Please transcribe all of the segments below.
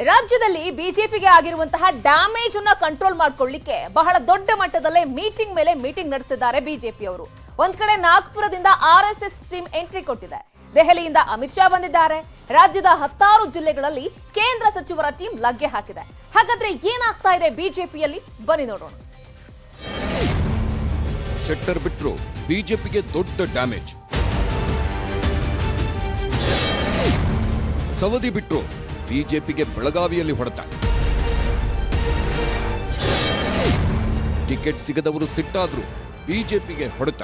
ರಾಜ್ಯದಲ್ಲಿ ಬಿಜೆಪಿಗೆ ಆಗಿರುವಂತಹ ಡ್ಯಾಮೇಜ್ ಅನ್ನ ಕಂಟ್ರೋಲ್ ಮಾಡ್ಕೊಳ್ಳಿಕ್ಕೆ ಬಹಳ ದೊಡ್ಡ ಮಟ್ಟದಲ್ಲೇ ಮೀಟಿಂಗ್ ಮೇಲೆ ಮೀಟಿಂಗ್ ನಡೆಸಿದ್ದಾರೆ ಬಿಜೆಪಿ ಅವರು. ಒಂದ್ ಕಡೆ ನಾಗ್ಪುರದಿಂದ ಆರ್ಎಸ್ಎಸ್ ಟೀಮ್ ಎಂಟ್ರಿ ಕೊಟ್ಟಿದೆ. ದೆಹಲಿಯಿಂದ ಅಮಿತ್ ಶಾ ಬಂದಿದ್ದಾರೆ. ರಾಜ್ಯದ 16 ಜಿಲ್ಲೆಗಳಲ್ಲಿ ಕೇಂದ್ರ ಸಚಿವರ ಟೀಮ್ ಲಗ್ಗೆ ಹಾಕಿದೆ. ಹಾಗಾದ್ರೆ ಏನಾಗ್ತಾ ಇದೆ ಬಿಜೆಪಿಯಲ್ಲಿ, ಬನ್ನಿ ನೋಡೋಣ. ಶೆಟ್ಟರ್ ಬಿಟ್ರು ಬಿಜೆಪಿಗೆ ದೊಡ್ಡ ಡ್ಯಾಮೇಜ್. ಸವದಿ ಬಿಟ್ರು ಬಿಜೆಪಿಗೆ ಬೆಳಗಾವಿಯಲ್ಲಿ ಹೊಡೆತ. ಟಿಕೆಟ್ ಸಿಗದವರು ಸಿಟ್ಟಾದ್ರು ಬಿಜೆಪಿಗೆ ಹೊಡೆತ.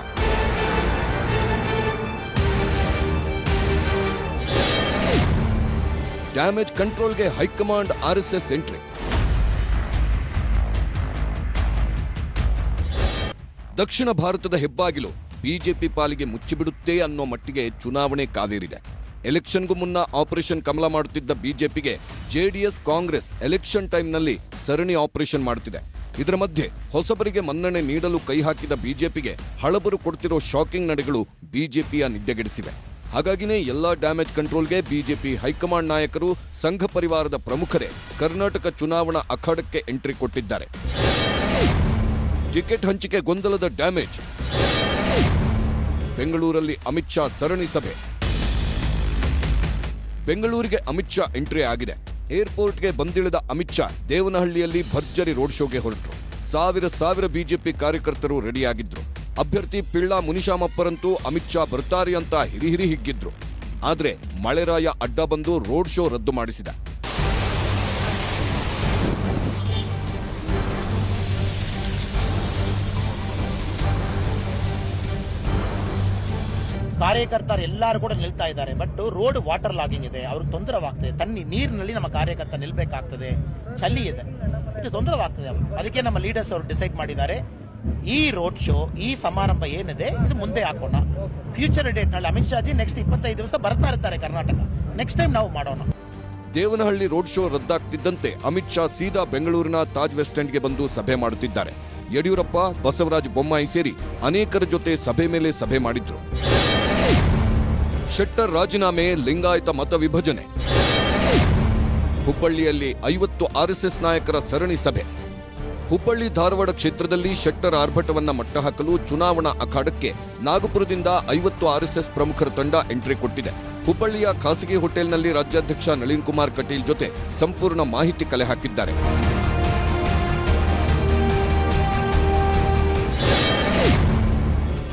ಡ್ಯಾಮೇಜ್ ಕಂಟ್ರೋಲ್ಗೆ ಹೈಕಮಾಂಡ್ ಆರ್ಎಸ್ಎಸ್ ಎಂಟ್ರಿ. ದಕ್ಷಿಣ ಭಾರತದ ಹೆಬ್ಬಾಗಿಲು ಬಿಜೆಪಿ ಪಾಲಿಗೆ ಮುಚ್ಚಿಬಿಡುತ್ತೆ ಅನ್ನೋ ಮಟ್ಟಿಗೆ ಚುನಾವಣೆ ಕಾವೇರಿದೆ. ಎಲೆಕ್ಷನ್ಗೂ ಮುನ್ನ ಆಪರೇಷನ್ ಕಮಲ ಮಾಡುತ್ತಿದ್ದ ಬಿಜೆಪಿಗೆ ಜೆಡಿಎಸ್ ಕಾಂಗ್ರೆಸ್ ಎಲೆಕ್ಷನ್ ಟೈಮ್ನಲ್ಲಿ ಸರಣಿ ಆಪರೇಷನ್ ಮಾಡುತ್ತಿದೆ. ಇದರ ಮಧ್ಯೆ ಹೊಸಬರಿಗೆ ಮನ್ನಣೆ ನೀಡಲು ಕೈ ಹಾಕಿದ ಬಿಜೆಪಿಗೆ ಹಳಬರು ಕೊಡ್ತಿರೋ ಶಾಕಿಂಗ್ ನಡೆಗಳು ಬಿಜೆಪಿಯ ನಿದ್ದೆಗೆಡಿಸಿವೆ. ಹಾಗಾಗಿನೇ ಎಲ್ಲಾ ಡ್ಯಾಮೇಜ್ ಕಂಟ್ರೋಲ್ಗೆ ಬಿಜೆಪಿ ಹೈಕಮಾಂಡ್ ನಾಯಕರು, ಸಂಘ ಪರಿವಾರದ ಪ್ರಮುಖರೇ ಕರ್ನಾಟಕ ಚುನಾವಣಾ ಅಖಾಡಕ್ಕೆ ಎಂಟ್ರಿ ಕೊಟ್ಟಿದ್ದಾರೆ. ಟಿಕೆಟ್ ಹಂಚಿಕೆ ಗೊಂದಲದ ಡ್ಯಾಮೇಜ್. ಬೆಂಗಳೂರಲ್ಲಿ ಅಮಿತ್ ಶಾ ಸರಣಿ ಸಭೆ. ಬೆಂಗಳೂರಿಗೆ ಅಮಿತ್ ಶಾ ಎಂಟ್ರಿ ಆಗಿದೆ. ಏರ್ಪೋರ್ಟ್ಗೆ ಬಂದಿಳಿದ ಅಮಿತ್ ಶಾ ದೇವನಹಳ್ಳಿಯಲ್ಲಿ ಭರ್ಜರಿ ರೋಡ್ ಶೋಗೆ ಹೊರಟರು. ಸಾವಿರ ಬಿಜೆಪಿ ಕಾರ್ಯಕರ್ತರು ರೆಡಿಯಾಗಿದ್ರು. ಅಭ್ಯರ್ಥಿ ಪಿಳ್ಳಾ ಮುನಿಶಾಮಪ್ಪರಂತೂ ಅಮಿತ್ ಶಾ ಬರ್ತಾರೆ ಅಂತ ಹಿರಿಹಿರಿ ಹಿಗ್ಗಿದ್ರು. ಆದ್ರೆ ಮಳೆರಾಯ ಅಡ್ಡ ಬಂದು ರೋಡ್ ಶೋ ರದ್ದು ಮಾಡಿಸಿದ. ಕಾರ್ಯಕರ್ತರು ಎಲ್ಲರೂ ಕೂಡ ನಿಲ್ತಾ ಇದ್ದಾರೆ. ಬಟ್ ರೋಡ್ ವಾಟರ್ ಲಾಗಿಂಗ್ ಇದೆ, ಅವ್ರಿಗೆ ತೊಂದರೆವಾಗ್ತದೆ. ನೀರಿನಲ್ಲಿ ನಮ್ಮ ಕಾರ್ಯಕರ್ತ ನಿಲ್ಬೇಕಾಗ್ತದೆ, ಚಳಿ ಇದೆ, ಇದು ತೊಂದರೆವಾಗ್ತದೆ. ಅದಕ್ಕೆ ನಮ್ಮ ಲೀಡರ್ಸ್ ಅವರು ಡಿಸೈಡ್ ಮಾಡಿದ್ದಾರೆ, ಈ ರೋಡ್ ಶೋ, ಈ ಸಮಾರಂಭ ಏನಿದೆ ಇದು ಮುಂದೆ ಹಾಕೋಣ. ಫ್ಯೂಚರ್ ಡೇಟ್ ನಲ್ಲಿ ಅಮಿತ್ ಶಾ ಜಿ ನೆಕ್ಸ್ಟ್ 25 ದಿವಸ ಬರ್ತಾ ಇರ್ತಾರೆ ಕರ್ನಾಟಕ. ನೆಕ್ಸ್ಟ್ ಟೈಮ್ ನಾವು ಮಾಡೋಣ. ದೇವನಹಳ್ಳಿ ರೋಡ್ ಶೋ ರದ್ದಾಗ್ತಿದ್ದಂತೆ ಅಮಿತ್ ಶಾ ಸೀದಾ ಬೆಂಗಳೂರಿನ ತಾಜ್ ವೆಸ್ಟ್ ಎಂಡ್ಗೆ ಬಂದು ಸಭೆ ಮಾಡುತ್ತಿದ್ದಾರೆ. ಯಡಿಯೂರಪ್ಪ, ಬಸವರಾಜ ಬೊಮ್ಮಾಯಿ ಸೇರಿ ಅನೇಕರ ಜೊತೆ ಸಭೆ ಮೇಲೆ ಸಭೆ ಮಾಡಿದ್ರು. ಶೆಟ್ಟರ್ ರಾಜೀನಾಮೆ, ಲಿಂಗಾಯತ ಮತ ವಿಭಜನೆ. ಹುಬ್ಬಳ್ಳಿಯಲ್ಲಿ 50 ಆರ್ಎಸ್ಎಸ್ ನಾಯಕರ ಸರಣಿ ಸಭೆ. ಹುಬ್ಬಳ್ಳಿ ಧಾರವಾಡ ಕ್ಷೇತ್ರದಲ್ಲಿ ಶೆಟ್ಟರ್ ಆರ್ಭಟವನ್ನ ಮಟ್ಟಹಾಕಲು ಚುನಾವಣಾ ಅಖಾಡಕ್ಕೆ ನಾಗಪುರದಿಂದ 50 ಆರ್ಎಸ್ಎಸ್ ಪ್ರಮುಖರ ತಂಡ ಎಂಟ್ರಿ ಕೊಟ್ಟಿದೆ. ಹುಬ್ಬಳ್ಳಿಯ ಖಾಸಗಿ ಹೋಟೆಲ್ನಲ್ಲಿ ರಾಜ್ಯಾಧ್ಯಕ್ಷ ನಳಿನ್ ಕುಮಾರ್ ಕಟೀಲ್ ಜೊತೆ ಸಂಪೂರ್ಣ ಮಾಹಿತಿ ಕಲೆ ಹಾಕಿದ್ದಾರೆ.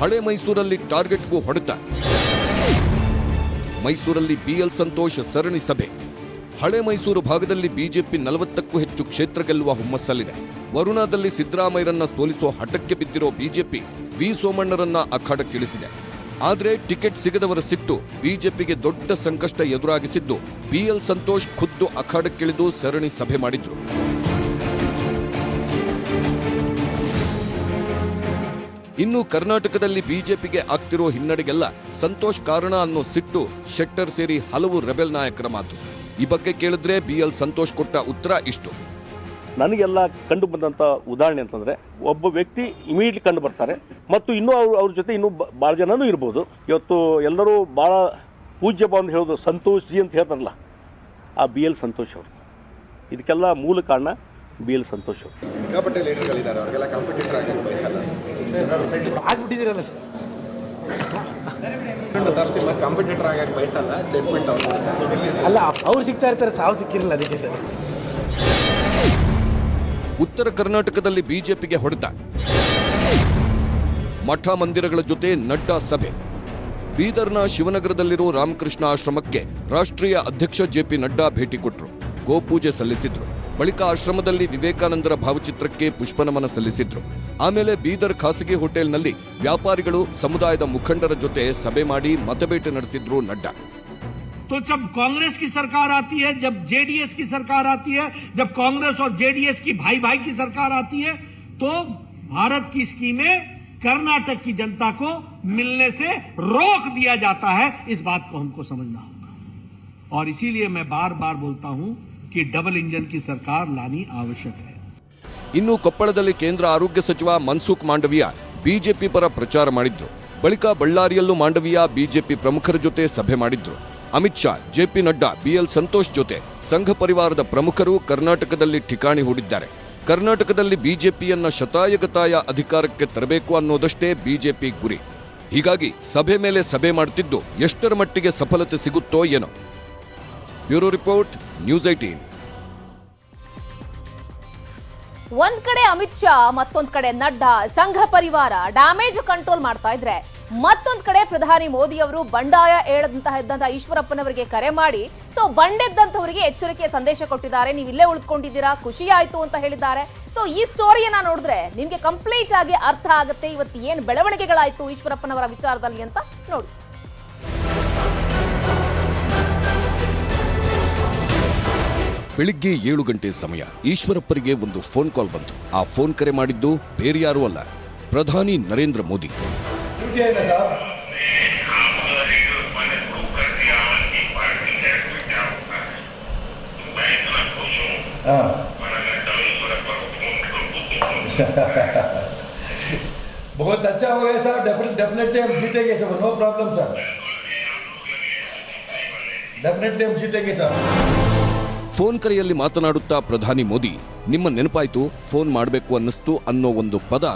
ಹಳೆ ಮೈಸೂರಲ್ಲಿ ಟಾರ್ಗೆಟ್ಗೂ ಹೊಡೆತ. ಮೈಸೂರಲ್ಲಿ ಬಿಎಲ್ ಸಂತೋಷ್ ಸರಣಿ ಸಭೆ. ಹಳೆ ಮೈಸೂರು ಭಾಗದಲ್ಲಿ ಬಿಜೆಪಿ 40ಕ್ಕೂ ಹೆಚ್ಚು ಕ್ಷೇತ್ರ ಗೆಲ್ಲುವ ಹುಮ್ಮಸ್ಸಲ್ಲಿದೆ. ವರುಣಾದಲ್ಲಿ ಸಿದ್ದರಾಮಯ್ಯರನ್ನ ಸೋಲಿಸೋ ಹಠಕ್ಕೆ ಬಿದ್ದಿರೋ ಬಿಜೆಪಿ ವಿ ಸೋಮಣ್ಣರನ್ನ ಅಖಾಡಕ್ಕಿಳಿಸಿದೆ. ಆದ್ರೆ ಟಿಕೆಟ್ ಸಿಗದವರ ಸಿಟ್ಟು ಬಿಜೆಪಿಗೆ ದೊಡ್ಡ ಸಂಕಷ್ಟ ಎದುರಾಗಿಸಿದ್ದು ಬಿಎಲ್ ಸಂತೋಷ್ ಖುದ್ದು ಅಖಾಡಕ್ಕಿಳಿದು ಸರಣಿ ಸಭೆ ಮಾಡಿದ್ರು. ಇನ್ನು ಕರ್ನಾಟಕದಲ್ಲಿ ಬಿಜೆಪಿಗೆ ಆಗ್ತಿರೋ ಹಿನ್ನಡೆಗೆಲ್ಲ ಸಂತೋಷ್ ಕಾರಣ ಅನ್ನೋ ಸಿಟ್ಟು ಶೆಟ್ಟರ್ ಸೇರಿ ಹಲವು ರೆಬೆಲ್ ನಾಯಕರ ಮಾತು. ಈ ಬಗ್ಗೆ ಕೇಳಿದ್ರೆ ಬಿಎಲ್ ಸಂತೋಷ್ ಕೊಟ್ಟ ಉತ್ತರ ಇಷ್ಟು. ನನಗೆಲ್ಲ ಕಂಡು ಬಂದಂಥ ಉದಾಹರಣೆ ಅಂತಂದರೆ, ಒಬ್ಬ ವ್ಯಕ್ತಿ ಇಮಿಡಿಯೇಟ್ಲಿ ಕಂಡು ಬರ್ತಾರೆ ಮತ್ತು ಇನ್ನೂ ಅವ್ರ ಜೊತೆ ಇನ್ನೂ ಭಾಳ ಜನನೂ ಇರ್ಬೋದು. ಇವತ್ತು ಎಲ್ಲರೂ ಭಾಳ ಪೂಜ್ಯ ಅಂತ ಹೇಳೋದು ಸಂತೋಷ್ ಜಿ ಅಂತ ಹೇಳ್ತಾರಲ್ಲ, ಆ ಬಿಎಲ್ ಸಂತೋಷ್ ಅವರು. ಇದಕ್ಕೆಲ್ಲ ಮೂಲ ಕಾರಣ ಬಿಎಲ್ ಸಂತೋಷ್ ಅವರು. ಆಗ್ಬಿಟ್ಟಿದ್ದೀರಲ್ಲ ಸರ್, ಕಾಂಪಿಟೇಟರ್ ಆಗಕ್ಕೆ ಬಯಸಲ್ಲ, ಸ್ಟೇಟ್ಮೆಂಟ್ ಅಲ್ಲ ಅವ್ರು ಸಿಗ್ತಾ ಇರ್ತಾರೆ, ಸಾವು ಸಿಕ್ಕಿರಲ್ಲ ಅದಕ್ಕೆ ಸರ್. ಉತ್ತರ ಕರ್ನಾಟಕದಲ್ಲಿ ಬಿಜೆಪಿಗೆ ಹೊಡೆತ. ಮಠ ಮಂದಿರಗಳ ಜೊತೆ ನಡ್ಡಾ ಸಭೆ. ಬೀದರ್ನ ಶಿವನಗರದಲ್ಲಿರೋ ರಾಮಕೃಷ್ಣ ಆಶ್ರಮಕ್ಕೆ ರಾಷ್ಟ್ರೀಯ ಅಧ್ಯಕ್ಷ ಜೆಪಿ ನಡ್ಡಾ ಭೇಟಿ ಕೊಟ್ಟರು. ಗೋಪೂಜೆ ಸಲ್ಲಿಸಿದ್ರು. ಬಳಿಕ ಆಶ್ರಮದಲ್ಲಿ ವಿವೇಕಾನಂದರ ಭಾವಚಿತ್ರಕ್ಕೆ ಪುಷ್ಪನಮನ ಸಲ್ಲಿಸಿದ್ರು. ಆಮೇಲೆ ಬೀದರ್ ಖಾಸಗಿ ಹೋಟೆಲ್ನಲ್ಲಿ ವ್ಯಾಪಾರಿಗಳು, ಸಮುದಾಯದ ಮುಖಂಡರ ಜೊತೆ ಸಭೆ ಮಾಡಿ ಮತಬೇಟೆ ನಡೆಸಿದ್ರು ನಡ್ಡಾ. तो जब कांग्रेस की सरकार आती है, जब जेडीएस की सरकार आती है, जब कांग्रेस और जेडीएस की भाई भाई की सरकार आती है, तो भारत की स्कीमें कर्नाटक की जनता को मिलने से रोक दिया जाता है. इस बात को हमको समझना होगा और इसीलिए मैं बार बार बोलता हूं कि डबल इंजन की सरकार लानी आवश्यक है. ಇನ್ನು ಕೊಪ್ಪಳದಲ್ಲಿ ಕೇಂದ್ರ ಆರೋಗ್ಯ ಸಚಿವ ಮನ್ಸುಖ್ ಮಾಂಡವಿಯಾ ಬಿಜೆಪಿ ಪರ ಪ್ರಚಾರ ಮಾಡಿದ್ರು. ಬಳಿಕ ಬಳ್ಳಾರಿಯಲ್ಲೂ ಮಾಂಡವಿಯಾ ಬಿಜೆಪಿ ಪ್ರಮುಖರ ಜೊತೆ ಸಭೆ ಮಾಡಿದ್ರು. ಅಮಿತ್ ಶಾ, ಜೆಪಿ ನಡ್ಡಾ, ಬಿಎಲ್ ಸಂತೋಷ್ ಜೊತೆ ಸಂಘ ಪರಿವಾರದ ಪ್ರಮುಖರು ಕರ್ನಾಟಕದಲ್ಲಿ ಠಿಕಾಣಿ ಹೂಡಿದ್ದಾರೆ. ಕರ್ನಾಟಕದಲ್ಲಿ ಬಿಜೆಪಿಯನ್ನ ಶತಾಯಗತಾಯ ಅಧಿಕಾರಕ್ಕೆ ತರಬೇಕು ಅನ್ನೋದಷ್ಟೇ ಬಿಜೆಪಿ ಗುರಿ. ಹೀಗಾಗಿ ಸಭೆ ಮೇಲೆ ಸಭೆ ಮಾಡುತ್ತಿದ್ದು ಎಷ್ಟರ ಮಟ್ಟಿಗೆ ಸಫಲತೆ ಸಿಗುತ್ತೋ ಏನೋ. Bureau report, news 18. ಒಂದ್ ಕಡೆ ಅಮಿತ್ ಶಾ, ಮತ್ತೊಂದ್ ಕಡೆ ನಡ್ಡಾ, ಸಂಘ ಪರಿವಾರ ಡ್ಯಾಮೇಜ್ ಕಂಟ್ರೋಲ್ ಮಾಡ್ತಾ ಇದ್ರೆ, ಮತ್ತೊಂದ್ ಕಡೆ ಪ್ರಧಾನಿ ಮೋದಿ ಅವರು ಬಂಡಾಯ ಇದ್ದಂತಹ ಈಶ್ವರಪ್ಪನವರಿಗೆ ಕರೆ ಮಾಡಿ ಬಂಡೆದ್ದಂಥವರಿಗೆ ಎಚ್ಚರಿಕೆಯ ಸಂದೇಶ ಕೊಟ್ಟಿದ್ದಾರೆ. ನೀವು ಇಲ್ಲೇ ಉಳಿದುಕೊಂಡಿದ್ದೀರಾ, ಖುಷಿ ಆಯ್ತು ಅಂತ ಹೇಳಿದ್ದಾರೆ. ಈ ಸ್ಟೋರಿಯನ್ನ ನೋಡಿದ್ರೆ ನಿಮ್ಗೆ ಕಂಪ್ಲೀಟ್ ಆಗಿ ಅರ್ಥ ಆಗುತ್ತೆ ಇವತ್ತು ಏನ್ ಬೆಳವಣಿಗೆಗಳಾಯ್ತು ಈಶ್ವರಪ್ಪನವರ ವಿಚಾರದಲ್ಲಿ ಅಂತ ನೋಡಿ. ಬೆಳಿಗ್ಗೆ 7 ಗಂಟೆ ಸಮಯ ಈಶ್ವರಪ್ಪರಿಗೆ ಒಂದು ಫೋನ್ ಕಾಲ್ ಬಂತು. ಆ ಫೋನ್ ಕರೆ ಮಾಡಿದ್ದು ಬೇರೆಯಾರೂ ಅಲ್ಲ, ಪ್ರಧಾನಿ ನರೇಂದ್ರ ಮೋದಿ. बहुत अच्छा हो गया सर, डेफिनेटली हम जीतेंगे sir, no problem sir, definitely हम जीतेंगे सर. ಫೋನ್ ಕರೆಯಲ್ಲಿ ಮಾತನಾಡುತ್ತಾ ಪ್ರಧಾನಿ ಮೋದಿ, ನಿಮ್ಮ ನೆನಪಾಯ್ತು, ಫೋನ್ ಮಾಡಬೇಕು ಅನ್ನಿಸ್ತು ಅನ್ನೋ ಒಂದು ಪದ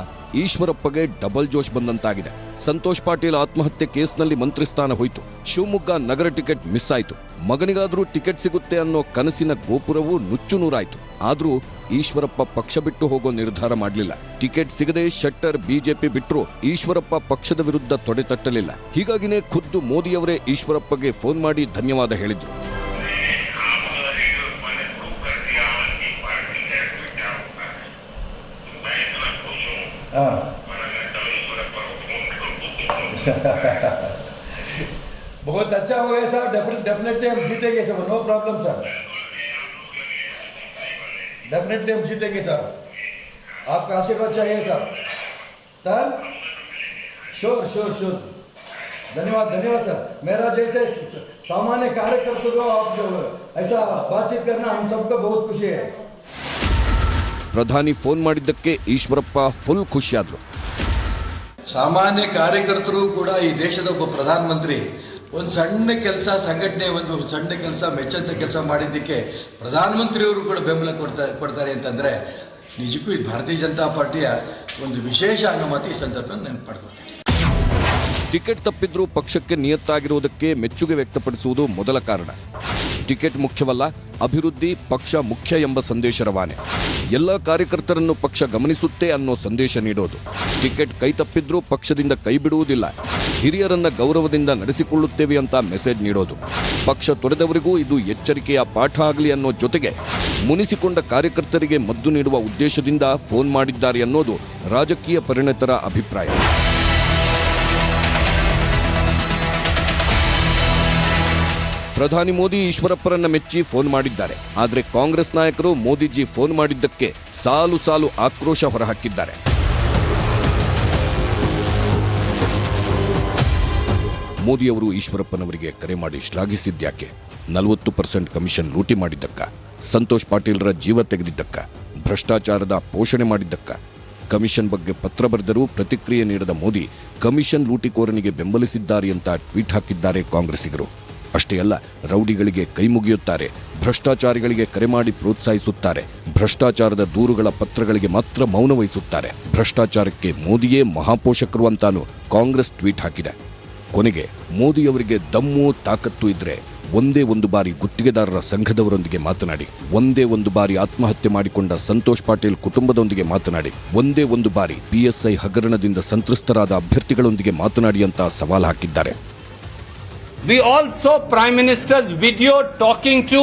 ಈಶ್ವರಪ್ಪಗೆ ಡಬಲ್ ಜೋಶ್ ಬಂದಂತಾಗಿದೆ. ಸಂತೋಷ್ ಪಾಟೀಲ್ ಆತ್ಮಹತ್ಯೆ ಕೇಸ್ನಲ್ಲಿ ಮಂತ್ರಿ ಸ್ಥಾನ ಹೋಯಿತು. ಶಿವಮೊಗ್ಗ ನಗರ ಟಿಕೆಟ್ ಮಿಸ್ ಆಯಿತು. ಮಗನಿಗಾದ್ರೂ ಟಿಕೆಟ್ ಸಿಗುತ್ತೆ ಅನ್ನೋ ಕನಸಿನ ಗೋಪುರವೂ ನುಚ್ಚು ನೂರಾಯಿತು. ಆದ್ರೂ ಈಶ್ವರಪ್ಪ ಪಕ್ಷ ಬಿಟ್ಟು ಹೋಗೋ ನಿರ್ಧಾರ ಮಾಡಲಿಲ್ಲ. ಟಿಕೆಟ್ ಸಿಗದೆ ಶೆಟ್ಟರ್ ಬಿಜೆಪಿ ಬಿಟ್ಟರು ಈಶ್ವರಪ್ಪ ಪಕ್ಷದ ವಿರುದ್ಧ ತೊಡೆತಟ್ಟಲಿಲ್ಲ. ಹೀಗಾಗಿನೇ ಖುದ್ದು ಮೋದಿಯವರೇ ಈಶ್ವರಪ್ಪಗೆ ಫೋನ್ ಮಾಡಿ ಧನ್ಯವಾದ ಹೇಳಿದ್ರು. बहुत अच्छा हो गया सर, डेफिनेटली हम जीतेंगे sir, no problem sir, definitely हम जीतेंगे सर, आपका आशीर्वाद चाहिए sir. Sir sure sure sure, धन्यवाद धन्यवाद सर. मेरा जैसे सामान्य कार्यकर्ता को आप जो ऐसा बातचीत करना हम सबको बहुत खुशी है. ಪ್ರಧಾನಿ ಫೋನ್ ಮಾಡಿದ್ದಕ್ಕೆ ಈಶ್ವರಪ್ಪ ಫುಲ್ ಖುಷಿಯಾದ್ರು. ಸಾಮಾನ್ಯ ಕಾರ್ಯಕರ್ತರು ಕೂಡ ಈ ದೇಶದ ಒಬ್ಬ ಪ್ರಧಾನಮಂತ್ರಿ ಒಂದು ಸಣ್ಣ ಕೆಲಸ, ಸಂಘಟನೆ ಒಂದು ಸಣ್ಣ ಕೆಲಸ, ಮೆಚ್ಚಂತ ಕೆಲಸ ಮಾಡಿದ್ದಕ್ಕೆ ಪ್ರಧಾನಮಂತ್ರಿಯವರು ಕೂಡ ಬೆಂಬಲ ಕೊಡ್ತಾರೆ ಅಂತಂದರೆ ನಿಜಕ್ಕೂ ಇದು ಭಾರತೀಯ ಜನತಾ ಪಾರ್ಟಿಯ ಒಂದು ವಿಶೇಷ ಅನುಮತಿ ಈ ಸಂದರ್ಭದಲ್ಲಿ ನೆನಪು ಪಡ್ಕೊಳ್ತೀನಿ. ಟಿಕೆಟ್ ತಪ್ಪಿದ್ರೂ ಪಕ್ಷಕ್ಕೆ ನಿಯತ್ತಾಗಿರುವುದಕ್ಕೆ ಮೆಚ್ಚುಗೆ ವ್ಯಕ್ತಪಡಿಸುವುದು ಮೊದಲ ಕಾರಣ. ಟಿಕೆಟ್ ಮುಖ್ಯವಲ್ಲ, ಅಭಿವೃದ್ಧಿ ಪಕ್ಷ ಮುಖ್ಯ ಎಂಬ ಸಂದೇಶ ರವಾನೆ. ಎಲ್ಲ ಕಾರ್ಯಕರ್ತರನ್ನು ಪಕ್ಷ ಗಮನಿಸುತ್ತೆ ಅನ್ನೋ ಸಂದೇಶ ನೀಡೋದು. ಟಿಕೆಟ್ ಕೈ ತಪ್ಪಿದ್ರೂ ಪಕ್ಷದಿಂದ ಕೈ ಬಿಡುವುದಿಲ್ಲ, ಹಿರಿಯರನ್ನ ಗೌರವದಿಂದ ನಡೆಸಿಕೊಳ್ಳುತ್ತೇವೆ ಅಂತ ಮೆಸೇಜ್ ನೀಡೋದು. ಪಕ್ಷ ತೊರೆದವರಿಗೂ ಇದು ಎಚ್ಚರಿಕೆಯ ಪಾಠ ಆಗಲಿ ಅನ್ನೋ ಜೊತೆಗೆ ಮುನಿಸಿಕೊಂಡ ಕಾರ್ಯಕರ್ತರಿಗೆ ಮದ್ದು ನೀಡುವ ಉದ್ದೇಶದಿಂದ ಫೋನ್ ಮಾಡಿದ್ದಾರೆ ಅನ್ನೋದು ರಾಜಕೀಯ ಪರಿಣತರ ಅಭಿಪ್ರಾಯ. ಪ್ರಧಾನಿ ಮೋದಿ ಈಶ್ವರಪ್ಪರನ್ನ ಮೆಚ್ಚಿ ಫೋನ್ ಮಾಡಿದ್ದಾರೆ. ಆದರೆ ಕಾಂಗ್ರೆಸ್ ನಾಯಕರು ಮೋದಿಜಿ ಫೋನ್ ಮಾಡಿದ್ದಕ್ಕೆ ಸಾಲು ಸಾಲು ಆಕ್ರೋಶ ಹೊರಹಾಕಿದ್ದಾರೆ. ಮೋದಿಯವರು ಈಶ್ವರಪ್ಪನವರಿಗೆ ಕರೆ ಮಾಡಿ ಶ್ಲಾಘಿಸಿದ್ಯಾಕೆ? 40% ಕಮಿಷನ್ ಲೂಟಿ ಮಾಡಿದ್ದಕ್ಕ, ಸಂತೋಷ್ ಪಾಟೀಲ್ರ ಜೀವ ತೆಗೆದಿದ್ದಕ್ಕ, ಭ್ರಷ್ಟಾಚಾರದ ಪೋಷಣೆ ಮಾಡಿದ್ದಕ್ಕ. ಕಮಿಷನ್ ಬಗ್ಗೆ ಪತ್ರ ಬರೆದರೂ ಪ್ರತಿಕ್ರಿಯೆ ನೀಡದ ಮೋದಿ ಕಮಿಷನ್ ಲೂಟಿಕೋರನಿಗೆ ಬೆಂಬಲಿಸಿದ್ದಾರೆ ಅಂತ ಟ್ವೀಟ್ ಹಾಕಿದ್ದಾರೆ ಕಾಂಗ್ರೆಸ್ಸಿಗರು. ಅಷ್ಟೇ ಅಲ್ಲ, ರೌಡಿಗಳಿಗೆ ಕೈ ಮುಗಿಯುತ್ತಾರೆ, ಭ್ರಷ್ಟಾಚಾರಿಗಳಿಗೆ ಕರೆ ಮಾಡಿ ಪ್ರೋತ್ಸಾಹಿಸುತ್ತಾರೆ, ಭ್ರಷ್ಟಾಚಾರದ ದೂರುಗಳ ಪತ್ರಗಳಿಗೆ ಮಾತ್ರ ಮೌನ ವಹಿಸುತ್ತಾರೆ, ಭ್ರಷ್ಟಾಚಾರಕ್ಕೆ ಮೋದಿಯೇ ಮಹಾಪೋಷಕರು ಅಂತಾನು ಕಾಂಗ್ರೆಸ್ ಟ್ವೀಟ್ ಹಾಕಿದೆ. ಕೊನೆಗೆ ಮೋದಿಯವರಿಗೆ ದಮ್ಮು ತಾಕತ್ತು ಇದ್ರೆ ಒಂದೇ ಒಂದು ಬಾರಿ ಗುತ್ತಿಗೆದಾರರ ಸಂಘದವರೊಂದಿಗೆ ಮಾತನಾಡಿ, ಒಂದೇ ಒಂದು ಬಾರಿ ಆತ್ಮಹತ್ಯೆ ಮಾಡಿಕೊಂಡ ಸಂತೋಷ್ ಪಾಟೀಲ್ ಕುಟುಂಬದೊಂದಿಗೆ ಮಾತನಾಡಿ, ಒಂದೇ ಒಂದು ಬಾರಿ PSI ಹಗರಣದಿಂದ ಸಂತ್ರಸ್ತರಾದ ಅಭ್ಯರ್ಥಿಗಳೊಂದಿಗೆ ಮಾತನಾಡಿ ಅಂತ ಸವಾಲು ಹಾಕಿದ್ದಾರೆ. We all saw Prime Minister's video talking to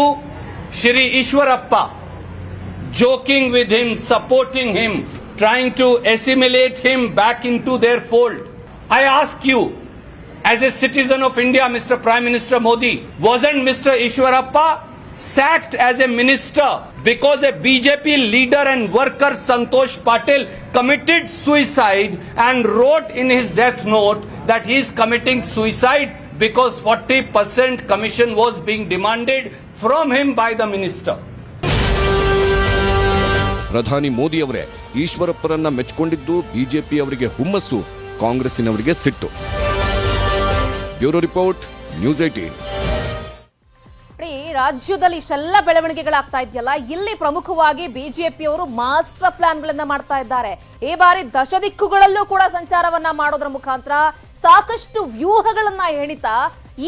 Shri Ishwarappa, joking with him, supporting him, trying to assimilate him back into their fold. I ask you, as a citizen of India, Mr. Prime Minister Modi, wasn't Mr. Ishwarappa sacked as a minister because a BJP leader and worker Santosh Patil committed suicide and wrote in his death note that he is committing suicide because 40% commission was being demanded from him by the minister. ಪ್ರಧಾನಿ ಮೋದಿ ಅವರೇ ಈಶ್ವರಪ್ಪರನ್ನ ಮೆಚ್ಚಿಕೊಂಡಿದ್ದು BJP ಅವರಿಗೆ ಹುಮ್ಮಸ್ಸು, ಕಾಂಗ್ರೆಸ್ಸಿನವರಿಗೆ ಸಿಟ್ಟು. Bureau report, news 18. ರಾಜ್ಯದಲ್ಲಿ ಇಷ್ಟೆಲ್ಲ ಬೆಳವಣಿಗೆಗಳಾಗ್ತಾ ಇದೆಯಲ್ಲ, ಇಲ್ಲಿ ಪ್ರಮುಖವಾಗಿ ಬಿಜೆಪಿಯವರು ಮಾಸ್ಟರ್ ಪ್ಲಾನ್ ಗಳನ್ನ ಮಾಡ್ತಾ ಇದ್ದಾರೆ. ಈ ಬಾರಿ ದಶದಿಕ್ಕುಗಳಲ್ಲೂ ಕೂಡ ಸಂಚಾರವನ್ನ ಮಾಡೋದ್ರ ಮುಖಾಂತರ ಸಾಕಷ್ಟು ವ್ಯೂಹಗಳನ್ನ ಹೆಣಿತಾ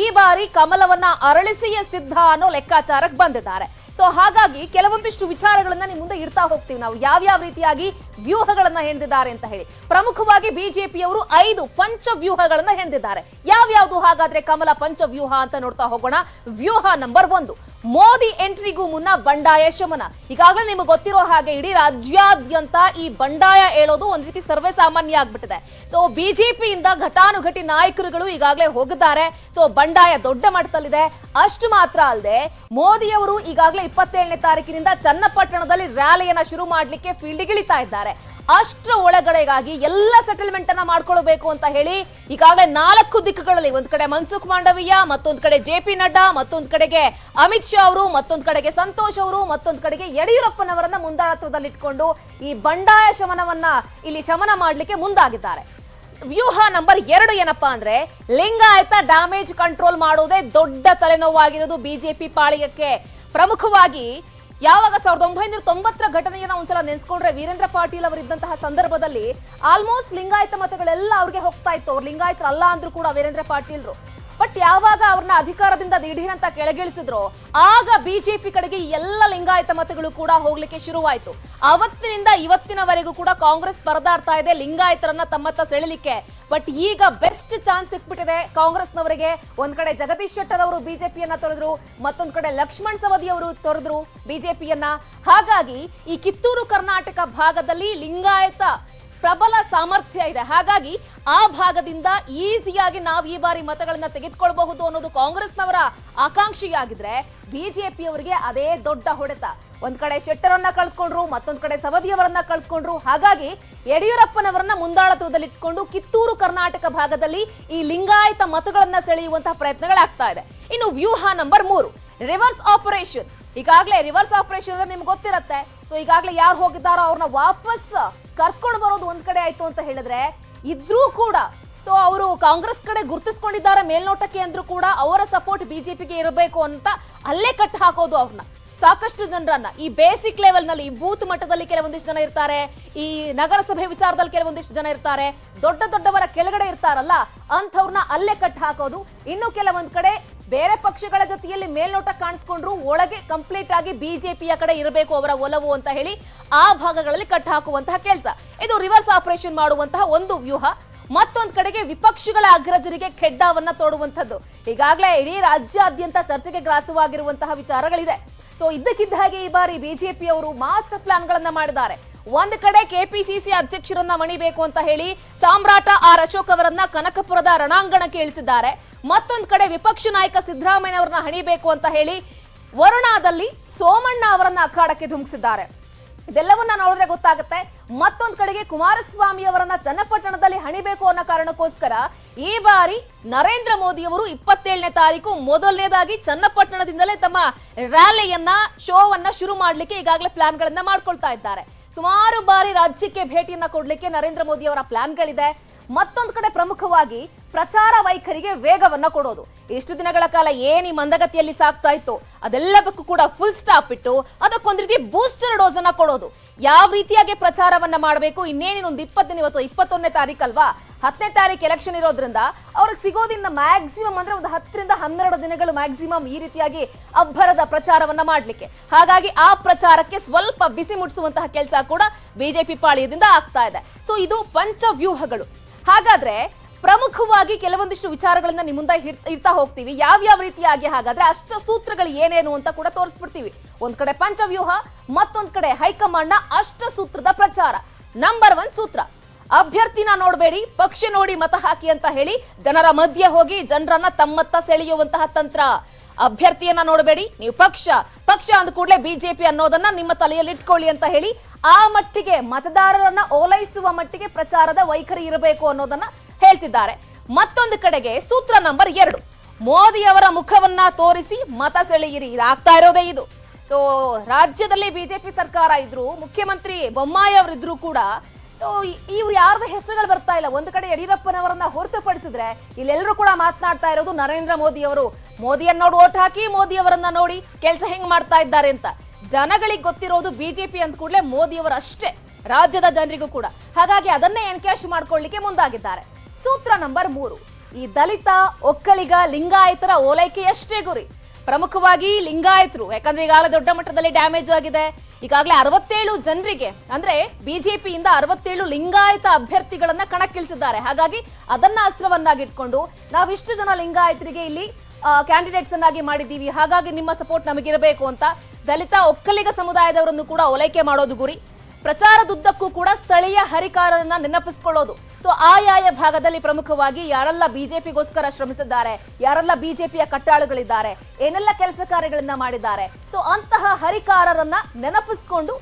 ಈ ಬಾರಿ ಕಮಲವನ್ನ ಅರಳಿಸಿಯೇ ಸಿದ್ಧ ಅನ್ನೋ ಲೆಕ್ಕಾಚಾರಕ್ಕೆ ಬಂದಿದ್ದಾರೆ. ಸೊ ಹಾಗಾಗಿ ಕೆಲವೊಂದಿಷ್ಟು ವಿಚಾರಗಳನ್ನ ನಿಮ್ಮ ಮುಂದೆ ಇಡ್ತಾ ಹೋಗ್ತೀವಿ ನಾವು, ಯಾವ್ಯಾವ ರೀತಿಯಾಗಿ ವ್ಯೂಹಗಳನ್ನ ಹೆಣೆದಿದ್ದಾರೆ ಅಂತ ಹೇಳಿ. ಪ್ರಮುಖವಾಗಿ ಬಿಜೆಪಿಯವರು 5 ಪಂಚವ್ಯೂಹಗಳನ್ನ ಹೆಣೆದಿದ್ದಾರೆ. ಯಾವ್ಯಾವುದು ಹಾಗಾದ್ರೆ ಕಮಲ ಪಂಚವ್ಯೂಹ ಅಂತ ನೋಡ್ತಾ ಹೋಗೋಣ. ವ್ಯೂಹ ನಂಬರ್ 1, ಮೋದಿ ಎಂಟ್ರಿಗೂ ಮುನ್ನ ಬಂಡಾಯ ಶಮನ. ಈಗಾಗಲೇ ನಿಮಗೆ ಗೊತ್ತಿರೋ ಹಾಗೆ ಇಡೀ ರಾಜ್ಯಾದ್ಯಂತ ಈ ಬಂಡಾಯ ಹೇಳೋದು ಒಂದ್ ರೀತಿ ಸರ್ವೇ ಸಾಮಾನ್ಯ ಆಗ್ಬಿಟ್ಟಿದೆ. ಸೊ ಬಿಜೆಪಿಯಿಂದ ಘಟಾನುಘಟಿ ನಾಯಕರುಗಳು ಈಗಾಗಲೇ ಹೋಗಿದ್ದಾರೆ. ಸೊ ಬಂಡಾಯ ದೊಡ್ಡ ಮಟ್ಟದಲ್ಲಿದೆ. ಅಷ್ಟು ಮಾತ್ರ ಅಲ್ಲದೆ ಮೋದಿಯವರು ಈಗಾಗಲೇ 27ನೇ ತಾರೀಕಿನಿಂದ ಚನ್ನಪಟ್ಟಣದಲ್ಲಿ ರ್ಯಾಲಿಯನ್ನ ಶುರು ಮಾಡ್ಲಿಕ್ಕೆ ಫೀಲ್ಡ್ಗಿಳಿತಾ ಇದ್ದಾರೆ. ಅಷ್ಟರ ಒಳಗಡೆಗಾಗಿ ಎಲ್ಲ ಸೆಟಲ್ಮೆಂಟ್ ಅನ್ನ ಮಾಡ್ಕೊಳ್ಬೇಕು ಅಂತ ಹೇಳಿ ಈಗಾಗಲೇ 4 ದಿಕ್ಕುಗಳಲ್ಲಿ, ಒಂದ್ ಕಡೆ ಮನ್ಸುಖ್ ಮಾಂಡವೀಯ, ಮತ್ತೊಂದ್ ಕಡೆ JP ನಡ್ಡಾ, ಮತ್ತೊಂದ್ ಕಡೆಗೆ ಅಮಿತ್ ಶಾ ಅವರು, ಮತ್ತೊಂದ್ ಕಡೆಗೆ ಸಂತೋಷ್ ಅವರು, ಮತ್ತೊಂದ್ ಕಡೆಗೆ ಯಡಿಯೂರಪ್ಪನವರನ್ನ ಮುಂದಾಳತ್ವದಲ್ಲಿಟ್ಕೊಂಡು ಈ ಬಂಡಾಯ ಶಮನ ಮಾಡ್ಲಿಕ್ಕೆ ಮುಂದಾಗಿದ್ದಾರೆ. ವ್ಯೂಹ ನಂಬರ್ 2 ಏನಪ್ಪಾ ಅಂದ್ರೆ ಲಿಂಗಾಯತ ಡ್ಯಾಮೇಜ್ ಕಂಟ್ರೋಲ್ ಮಾಡೋದೇ ದೊಡ್ಡ ತಲೆನೋವಾಗಿರೋದು ಬಿಜೆಪಿ ಪಾಳಿಯಕ್ಕೆ. ಪ್ರಮುಖವಾಗಿ ಯಾವಾಗ 1990ರ ಘಟನೆಯನ್ನ ಒಂದ್ಸಲ ನೆನೆಸ್ಕೊಂಡ್ರೆ, ವೀರೇಂದ್ರ ಪಾಟೀಲ್ ಅವರಿದ್ದಂತಹ ಸಂದರ್ಭದಲ್ಲಿ ಆಲ್ಮೋಸ್ಟ್ ಲಿಂಗಾಯತ ಮತಗಳೆಲ್ಲ ಅವ್ರಿಗೆ ಹೋಗ್ತಾ ಇತ್ತು. ಅವ್ರು ಲಿಂಗಾಯತರು ಅಲ್ಲ ಅಂದ್ರೂ ಕೂಡ ವೀರೇಂದ್ರ ಪಾಟೀಲ್ರು. ಬಟ್ ಯಾವಾಗ ಅವ್ರನ್ನ ಅಧಿಕಾರದಿಂದ ದಿಢೀರಂತ ಕೆಳಗಿಳಿಸಿದ್ರು, ಆಗ ಬಿಜೆಪಿ ಕಡೆಗೆ ಎಲ್ಲ ಲಿಂಗಾಯತ ಮತಗಳು ಕೂಡ ಹೋಗ್ಲಿಕ್ಕೆ ಶುರುವಾಯಿತು. ಅವತ್ತಿನಿಂದ ಇವತ್ತಿನವರೆಗೂ ಕೂಡ ಕಾಂಗ್ರೆಸ್ ಪರದಾಡ್ತಾ ಇದೆ ಲಿಂಗಾಯತರನ್ನ ತಮ್ಮತ್ತ ಸೆಳೆಲಿಕ್ಕೆ. ಬಟ್ ಈಗ ಬೆಸ್ಟ್ ಚಾನ್ಸ್ ಸಿಕ್ಬಿಟ್ಟಿದೆ ಕಾಂಗ್ರೆಸ್ನವರಿಗೆ. ಒಂದ್ ಕಡೆ ಜಗದೀಶ್ ಶೆಟ್ಟರ್ ಅವರು ಬಿಜೆಪಿಯನ್ನ ತೊರೆದ್ರು, ಮತ್ತೊಂದ್ ಕಡೆ ಲಕ್ಷ್ಮಣ್ ಸವದಿ ಅವರು ತೊರೆದ್ರು ಬಿಜೆಪಿಯನ್ನ. ಹಾಗಾಗಿ ಈ ಕಿತ್ತೂರು ಕರ್ನಾಟಕ ಭಾಗದಲ್ಲಿ ಲಿಂಗಾಯತ ಪ್ರಬಲ ಸಾಮರ್ಥ್ಯ ಇದೆ. ಹಾಗಾಗಿ ಆ ಭಾಗದಿಂದ ಈಸಿಯಾಗಿ ನಾವು ಈ ಬಾರಿ ಮತಗಳನ್ನ ತೆಗೆದುಕೊಳ್ಳಬಹುದು ಅನ್ನೋದು ಕಾಂಗ್ರೆಸ್ನವರ ಆಕಾಂಕ್ಷೆಯಾಗಿದ್ರೆ, ಬಿಜೆಪಿಯವರಿಗೆ ಅದೇ ದೊಡ್ಡ ಹೊಡೆತ. ಒಂದ್ ಕಡೆ ಶೆಟ್ಟರನ್ನ ಕಳ್ಕೊಂಡ್ರು, ಮತ್ತೊಂದ್ ಕಡೆ ಸವದಿಯವರನ್ನ ಕಳ್ಕೊಂಡ್ರು. ಹಾಗಾಗಿ ಯಡಿಯೂರಪ್ಪನವರನ್ನ ಮುಂದಾಳತ್ವದಲ್ಲಿಟ್ಕೊಂಡು ಕಿತ್ತೂರು ಕರ್ನಾಟಕ ಭಾಗದಲ್ಲಿ ಈ ಲಿಂಗಾಯತ ಮತಗಳನ್ನ ಸೆಳೆಯುವಂತಹ ಪ್ರಯತ್ನಗಳಾಗ್ತಾ ಇದೆ. ಇನ್ನು ವ್ಯೂಹ ನಂಬರ್ 3, ರಿವರ್ಸ್ ಆಪರೇಷನ್. ಈಗಾಗಲೇ ರಿವರ್ಸ್ ಆಪರೇಷನ್ ನಿಮ್ಗೆ ಗೊತ್ತಿರತ್ತೆ. ಸೊ ಈಗಾಗಲೇ ಯಾರು ಹೋಗಿದ್ದಾರೋ ಅವ್ರನ್ನ ವಾಪಸ್ ಕರ್ಕೊಂಡು ಬರೋದು ಒಂದ್ ಕಡೆ ಆಯ್ತು ಅಂತ ಹೇಳಿದ್ರೆ, ಇದ್ರೂ ಕೂಡ ಸೊ ಅವರು ಕಾಂಗ್ರೆಸ್ ಕಡೆ ಗುರುತಿಸ್ಕೊಂಡಿದ್ದಾರೆ ಮೇಲ್ನೋಟಕ್ಕೆ ಅಂದ್ರೂ ಕೂಡ ಅವರ ಸಪೋರ್ಟ್ ಬಿಜೆಪಿಗೆ ಇರಬೇಕು ಅಂತ ಅಲ್ಲೇ ಕಟ್ ಹಾಕೋದು ಅವ್ರನ್ನ. ಸಾಕಷ್ಟು ಜನರನ್ನ ಈ ಬೇಸಿಕ್ ಲೆವೆಲ್ ನಲ್ಲಿ, ಈ ಬೂತ್ ಮಟ್ಟದಲ್ಲಿ ಕೆಲವೊಂದಿಷ್ಟು ಜನ ಇರ್ತಾರೆ, ಈ ನಗರಸಭೆ ವಿಚಾರದಲ್ಲಿ ಕೆಲವೊಂದಿಷ್ಟು ಜನ ಇರ್ತಾರೆ, ದೊಡ್ಡವರ ಕೆಳಗಡೆ ಇರ್ತಾರಲ್ಲ ಅಂಥವ್ರನ್ನ ಅಲ್ಲೇ ಕಟ್ ಹಾಕೋದು. ಇನ್ನು ಕೆಲವೊಂದ್ ಕಡೆ ಬೇರೆ ಪಕ್ಷಗಳ ಜೊತೆಯಲ್ಲಿ ಮೇಲ್ನೋಟ ಕಾಣಿಸ್ಕೊಂಡ್ರು ಒಳಗೆ ಕಂಪ್ಲೀಟ್ ಆಗಿ ಬಿಜೆಪಿಯ ಕಡೆ ಇರಬೇಕು ಅವರ ಒಲವು ಅಂತ ಹೇಳಿ ಆ ಭಾಗಗಳಲ್ಲಿ ಕಟ್ ಹಾಕುವಂತಹ ಕೆಲಸ. ಇದು ರಿವರ್ಸ್ ಆಪರೇಷನ್ ಮಾಡುವಂತಹ ಒಂದು ವ್ಯೂಹ. ಮತ್ತೊಂದ್ ಕಡೆಗೆ ವಿಪಕ್ಷಗಳ ಅಗ್ರಜರಿಗೆ ಖೆಡ್ಡಾವನ್ನ ತೋಡುವಂಥದ್ದು. ಈಗಾಗಲೇ ಇಡೀ ರಾಜ್ಯಾದ್ಯಂತ ಚರ್ಚೆಗೆ ಗ್ರಾಸವಾಗಿರುವಂತಹ ವಿಚಾರಗಳಿದೆ. ಸೊ ಇದ್ದಕ್ಕಿದ್ದ ಹಾಗೆ ಈ ಬಾರಿ ಬಿಜೆಪಿಯವರು ಮಾಸ್ಟರ್ ಪ್ಲಾನ್ ಗಳನ್ನ ಮಾಡಿದ್ದಾರೆ. ಒಂದ್ ಕಡೆ ಕೆಪಿಸಿಸಿ ಅಧ್ಯಕ್ಷರನ್ನ ಮಣಿಬೇಕು ಅಂತ ಹೇಳಿ ಸಾಮ್ರಾಟ ಆರ್ ಅಶೋಕ್ ಅವರನ್ನ ಕನಕಪುರದ ರಣಾಂಗಣಕ್ಕೆ ಇಳಿಸಿದ್ದಾರೆ. ಮತ್ತೊಂದ್ ಕಡೆ ವಿಪಕ್ಷ ನಾಯಕ ಸಿದ್ದರಾಮಯ್ಯ ಅವರನ್ನ ಹಣಿಬೇಕು ಅಂತ ಹೇಳಿ ವರುಣಾದಲ್ಲಿ ಸೋಮಣ್ಣ ಅವರನ್ನ ಅಖಾಡಕ್ಕೆ ಧುಮುಕಿಸಿದ್ದಾರೆ. ಇದೆಲ್ಲವನ್ನ ನೋಡಿದ್ರೆ ಗೊತ್ತಾಗುತ್ತೆ. ಮತ್ತೊಂದ್ ಕಡೆಗೆ ಕುಮಾರಸ್ವಾಮಿ ಅವರನ್ನ ಚನ್ನಪಟ್ಟಣದಲ್ಲಿ ಹಣಿಬೇಕು ಅನ್ನೋ ಕಾರಣಕ್ಕೋಸ್ಕರ ಈ ಬಾರಿ ನರೇಂದ್ರ ಮೋದಿ ಅವರು 27ನೇ ತಾರೀಕು ಮೊದಲನೇದಾಗಿ ಚನ್ನಪಟ್ಟಣದಿಂದಲೇ ತಮ್ಮ ರ್ಯಾಲಿಯನ್ನ ಶೋವನ್ನ ಶುರು ಮಾಡ್ಲಿಕ್ಕೆ ಈಗಾಗಲೇ ಪ್ಲಾನ್ ಗಳನ್ನ ಮಾಡ್ಕೊಳ್ತಾ ಇದ್ದಾರೆ. ಸುಮಾರು ಬಾರಿ ರಾಜ್ಯಕ್ಕೆ ಭೇಟಿಯನ್ನ ಕೊಡ್ಲಿಕ್ಕೆ ನರೇಂದ್ರ ಮೋದಿ ಅವರ ಪ್ಲಾನ್ಗಳಿದೆ. ಮತ್ತೊಂದು ಕಡೆ ಪ್ರಮುಖವಾಗಿ ಪ್ರಚಾರ ವೈಖರಿಗೆ ವೇಗವನ್ನ ಕೊಡೋದು. ಎಷ್ಟು ದಿನಗಳ ಕಾಲ ಏನಿ ಮಂದಗತಿಯಲ್ಲಿ ಸಾಕ್ತಾ ಇತ್ತು ಅದೆಲ್ಲದಕ್ಕೂ ಕೂಡ ಫುಲ್ ಸ್ಟಾಪ್ ಇಟ್ಟು ಅದಕ್ಕೊಂದ್ ರೀತಿ ಬೂಸ್ಟರ್ ಡೋಸ್ ಅನ್ನ ಕೊಡೋದು. ಯಾವ ರೀತಿಯಾಗಿ ಪ್ರಚಾರವನ್ನ ಮಾಡಬೇಕು, ಇನ್ನೇನಿನೊಂದು 20 ದಿನ, ಇವತ್ತು 21ನೇ ತಾರೀಕು ಅಲ್ವಾ, 10ನೇ ತಾರೀಕು ಎಲೆಕ್ಷನ್ ಇರೋದ್ರಿಂದ ಅವ್ರಿಗೆ ಸಿಗೋದಿನ್ನ ಮ್ಯಾಕ್ಸಿಮಮ್ ಅಂದ್ರೆ ಒಂದು 10 ರಿಂದ 12 ದಿನಗಳು ಮ್ಯಾಕ್ಸಿಮಮ್ ಈ ರೀತಿಯಾಗಿ ಅಬ್ಬರದ ಪ್ರಚಾರವನ್ನ ಮಾಡ್ಲಿಕ್ಕೆ. ಹಾಗಾಗಿ ಆ ಪ್ರಚಾರಕ್ಕೆ ಸ್ವಲ್ಪ ಬಿಸಿ ಮುಟ್ಟಿಸುವಂತಹ ಕೆಲಸ ಕೂಡ ಬಿಜೆಪಿ ಪಾಳಿಯದಿಂದ ಆಗ್ತಾ ಇದೆ. ಸೊ ಇದು ಪಂಚವ್ಯೂಹಗಳು. ಹಾಗಾದ್ರೆ ಪ್ರಮುಖವಾಗಿ ಕೆಲವೊಂದಿಷ್ಟು ವಿಚಾರಗಳನ್ನ ನಿಮ್ಮ ಮುಂದೆ ಇರ್ತಾ ಹೋಗ್ತೀವಿ. ಯಾವ್ಯಾವ ರೀತಿಯಾಗಿ ಹಾಗಾದ್ರೆ ಅಷ್ಟ ಸೂತ್ರಗಳು ಏನೇನು ಅಂತ ಕೂಡ ತೋರಿಸ್ಬಿಡ್ತೀವಿ. ಒಂದ್ ಕಡೆ ಪಂಚವ್ಯೂಹ, ಮತ್ತೊಂದ್ ಕಡೆ ಹೈಕಮಾಂಡ್ ನ ಅಷ್ಟ ಸೂತ್ರದ ಪ್ರಚಾರ. ನಂಬರ್ 1 ಸೂತ್ರ, ಅಭ್ಯರ್ಥಿನ ನೋಡಬೇಡಿ, ಪಕ್ಷ ನೋಡಿ ಮತ ಹಾಕಿ ಅಂತ ಹೇಳಿ ಜನರ ಮಧ್ಯೆ ಹೋಗಿ ಜನರನ್ನ ತಮ್ಮತ್ತ ಸೆಳೆಯುವಂತಹ ತಂತ್ರ. ಅಭ್ಯರ್ಥಿಯನ್ನ ನೋಡಬೇಡಿ, ನೀವು ಪಕ್ಷ ಅಂದ ಕೂಡಲೇ ಬಿಜೆಪಿ ಅನ್ನೋದನ್ನ ನಿಮ್ಮ ತಲೆಯಲ್ಲಿ ಇಟ್ಕೊಳ್ಳಿ ಅಂತ ಹೇಳಿ ಆ ಮಟ್ಟಿಗೆ ಮತದಾರರನ್ನ ಓಲೈಸುವ ಮಟ್ಟಿಗೆ ಪ್ರಚಾರದ ವೈಖರಿ ಇರಬೇಕು ಅನ್ನೋದನ್ನ ಹೇಳ್ತಿದ್ದಾರೆ. ಮತ್ತೊಂದು ಕಡೆಗೆ ಸೂತ್ರ ನಂಬರ್ 2, ಮೋದಿ ಅವರ ಮುಖವನ್ನ ತೋರಿಸಿ ಮತ ಸೆಳೆಯಿರಿ. ಇದಾಗ್ತಾ ಇರೋದೇ ಇದು. ಸೊ ರಾಜ್ಯದಲ್ಲಿ ಬಿಜೆಪಿ ಸರ್ಕಾರ ಇದ್ರು, ಮುಖ್ಯಮಂತ್ರಿ ಬೊಮ್ಮಾಯಿ ಅವರಿದ್ರು ಕೂಡ ಸೊ ಇವ್ರು ಯಾರ್ದ ಹೆಸರುಗಳು ಬರ್ತಾ ಇಲ್ಲ. ಒಂದು ಕಡೆ ಯಡಿಯೂರಪ್ಪನವರನ್ನ ಹೊರತುಪಡಿಸಿದ್ರೆ ಇಲ್ಲೆಲ್ಲರೂ ಕೂಡ ಮಾತನಾಡ್ತಾ ಇರೋದು ನರೇಂದ್ರ ಮೋದಿ ಅವರು. ಮೋದಿಯನ್ನ ನೋಡಿ ಓಟ್ ಹಾಕಿ, ಮೋದಿ ಅವರನ್ನ ನೋಡಿ ಕೆಲಸ ಹೆಂಗ್ ಮಾಡ್ತಾ ಇದ್ದಾರೆ ಅಂತ. ಜನಗಳಿಗೆ ಗೊತ್ತಿರೋದು ಬಿಜೆಪಿ ಅಂದ ಕೂಡಲೇ ಮೋದಿ ಅವರು ಅಷ್ಟೇ, ರಾಜ್ಯದ ಜನರಿಗೂ ಕೂಡ. ಹಾಗಾಗಿ ಅದನ್ನೇ ಎನ್ಕ್ಯಾಶ್ ಮಾಡ್ಕೊಳ್ಳಿಕ್ಕೆ ಮುಂದಾಗಿದ್ದಾರೆ. ಸೂತ್ರ ನಂಬರ್ 3, ಈ ದಲಿತ, ಒಕ್ಕಲಿಗ, ಲಿಂಗಾಯತರ ಓಲೈಕೆಯಷ್ಟೇ ಗುರಿ. ಪ್ರಮುಖವಾಗಿ ಲಿಂಗಾಯತರು, ಯಾಕಂದ್ರೆ ಈಗಾಗಲೇ ದೊಡ್ಡ ಮಟ್ಟದಲ್ಲಿ ಡ್ಯಾಮೇಜ್ ಆಗಿದೆ. ಈಗಾಗಲೇ 67 ಜನರಿಗೆ, ಅಂದ್ರೆ ಬಿಜೆಪಿಯಿಂದ 67 ಲಿಂಗಾಯತ ಅಭ್ಯರ್ಥಿಗಳನ್ನ ಕಣಕ್ಕಿಳಿಸಿದ್ದಾರೆ. ಹಾಗಾಗಿ ಅದನ್ನ ಅಸ್ತ್ರವನ್ನಾಗಿಟ್ಕೊಂಡು ನಾವಿಷ್ಟು ಜನ ಲಿಂಗಾಯತರಿಗೆ ಇಲ್ಲಿ ಕ್ಯಾಂಡಿಡೇಟ್ಸ್ ಅನ್ನಾಗಿ ಮಾಡಿದ್ದೀವಿ, ಹಾಗಾಗಿ ನಿಮ್ಮ ಸಪೋರ್ಟ್ ನಮಗಿರಬೇಕು ಅಂತ ದಲಿತ, ಒಕ್ಕಲಿಗ ಸಮುದಾಯದವರನ್ನು ಕೂಡ ಓಲೈಕೆ ಮಾಡೋದು ಗುರಿ. ಪ್ರಚಾರದುದ್ದಕ್ಕೂ ಕೂಡ ಸ್ಥಳೀಯ ಹರಿಕಾರರನ್ನ ನೆನಪಿಸಿಕೊಳ್ಳೋದು. ಸೊ ಆಯಾಯ ಭಾಗದಲ್ಲಿ ಪ್ರಮುಖವಾಗಿ ಯಾರೆಲ್ಲ ಬಿಜೆಪಿಗೋಸ್ಕರ ಶ್ರಮಿಸಿದ್ದಾರೆ, ಯಾರೆಲ್ಲ ಬಿಜೆಪಿಯ ಕಟ್ಟಾಳುಗಳಿದ್ದಾರೆ, ಏನೆಲ್ಲ ಕೆಲಸ ಕಾರ್ಯಗಳನ್ನ ಮಾಡಿದ್ದಾರೆ, ಸೊ ಅಂತಹ ಹರಿಕಾರರನ್ನ ನೆನಪಿಸಿಕೊಂಡು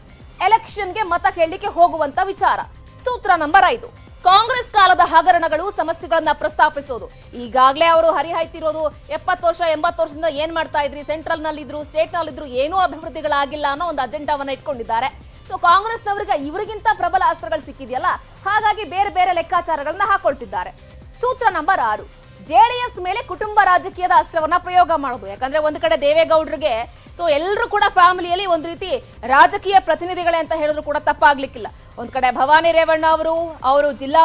ಎಲೆಕ್ಷನ್ಗೆ ಮತ ಕೇಳಲಿಕ್ಕೆ ಹೋಗುವಂತ ವಿಚಾರ. ಸೂತ್ರ ನಂಬರ್ 5, ಕಾಂಗ್ರೆಸ್ ಕಾಲದ ಹಗರಣಗಳು, ಸಮಸ್ಯೆಗಳನ್ನ ಪ್ರಸ್ತಾಪಿಸೋದು. ಈಗಾಗಲೇ ಅವರು ಹರಿಹಾಯ್ತಿರೋದು 70 ವರ್ಷ 80 ವರ್ಷದಿಂದ ಏನ್ ಮಾಡ್ತಾ ಇದ್ರಿ, ಸೆಂಟ್ರಲ್ ನಲ್ಲಿ ಇದ್ರು, ಸ್ಟೇಟ್ ನಲ್ಲಿ ಇದ್ರು, ಏನೂ ಅಭಿವೃದ್ಧಿಗಳಾಗಿಲ್ಲ ಅನ್ನೋ ಒಂದು ಅಜೆಂಡಾವನ್ನ ಇಟ್ಕೊಂಡಿದ್ದಾರೆ. ಸೊ ಕಾಂಗ್ರೆಸ್ನವರಿಗೆ ಇವರಿಗಿಂತ ಪ್ರಬಲ ಅಸ್ತ್ರಗಳು ಸಿಕ್ಕಿದೆಯಲ್ಲ, ಹಾಗಾಗಿ ಬೇರೆ ಬೇರೆ ಲೆಕ್ಕಾಚಾರಗಳನ್ನ ಹಾಕೊಳ್ತಿದ್ದಾರೆ. ಸೂತ್ರ ನಂಬರ್ 6, ಜೆಡಿಎಸ್ ಮೇಲೆ ಕುಟುಂಬ ರಾಜಕೀಯದ ಅಸ್ತ್ರವನ್ನ ಪ್ರಯೋಗ ಮಾಡೋದು. ಯಾಕಂದ್ರೆ ಒಂದು ಕಡೆ ದೇವೇಗೌಡರಿಗೆ, ಸೊ ಎಲ್ಲರೂ ಕೂಡ ಫ್ಯಾಮಿಲಿಯಲ್ಲಿ ಒಂದು ರೀತಿ ರಾಜಕೀಯ ಪ್ರತಿನಿಧಿಗಳೇ ಅಂತ ಹೇಳಿದ್ರು ಕೂಡ ತಪ್ಪಾಗ್ಲಿಕ್ಕಿಲ್ಲ. ಒಂದ್ ಕಡೆ ಭವಾನಿ ರೇವಣ್ಣ ಅವರು ಜಿಲ್ಲಾ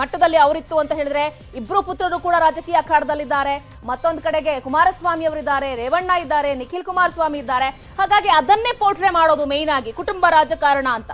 ಮಟ್ಟದಲ್ಲಿ ಅವರಿತ್ತು ಅಂತ ಹೇಳಿದ್ರೆ, ಇಬ್ರು ಪುತ್ರರು ಕೂಡ ರಾಜಕೀಯ ಅಖಾಡದಲ್ಲಿದ್ದಾರೆ. ಮತ್ತೊಂದು ಕಡೆಗೆ ಕುಮಾರಸ್ವಾಮಿ ಅವರಿದ್ದಾರೆ, ರೇವಣ್ಣ ಇದ್ದಾರೆ, ನಿಖಿಲ್ ಕುಮಾರಸ್ವಾಮಿ ಇದ್ದಾರೆ. ಹಾಗಾಗಿ ಅದನ್ನೇ ಪೋರ್ಟ್ರೆ ಮಾಡೋದು ಮೇಯ್ನ್ ಆಗಿ ಕುಟುಂಬ ರಾಜಕಾರಣ ಅಂತ.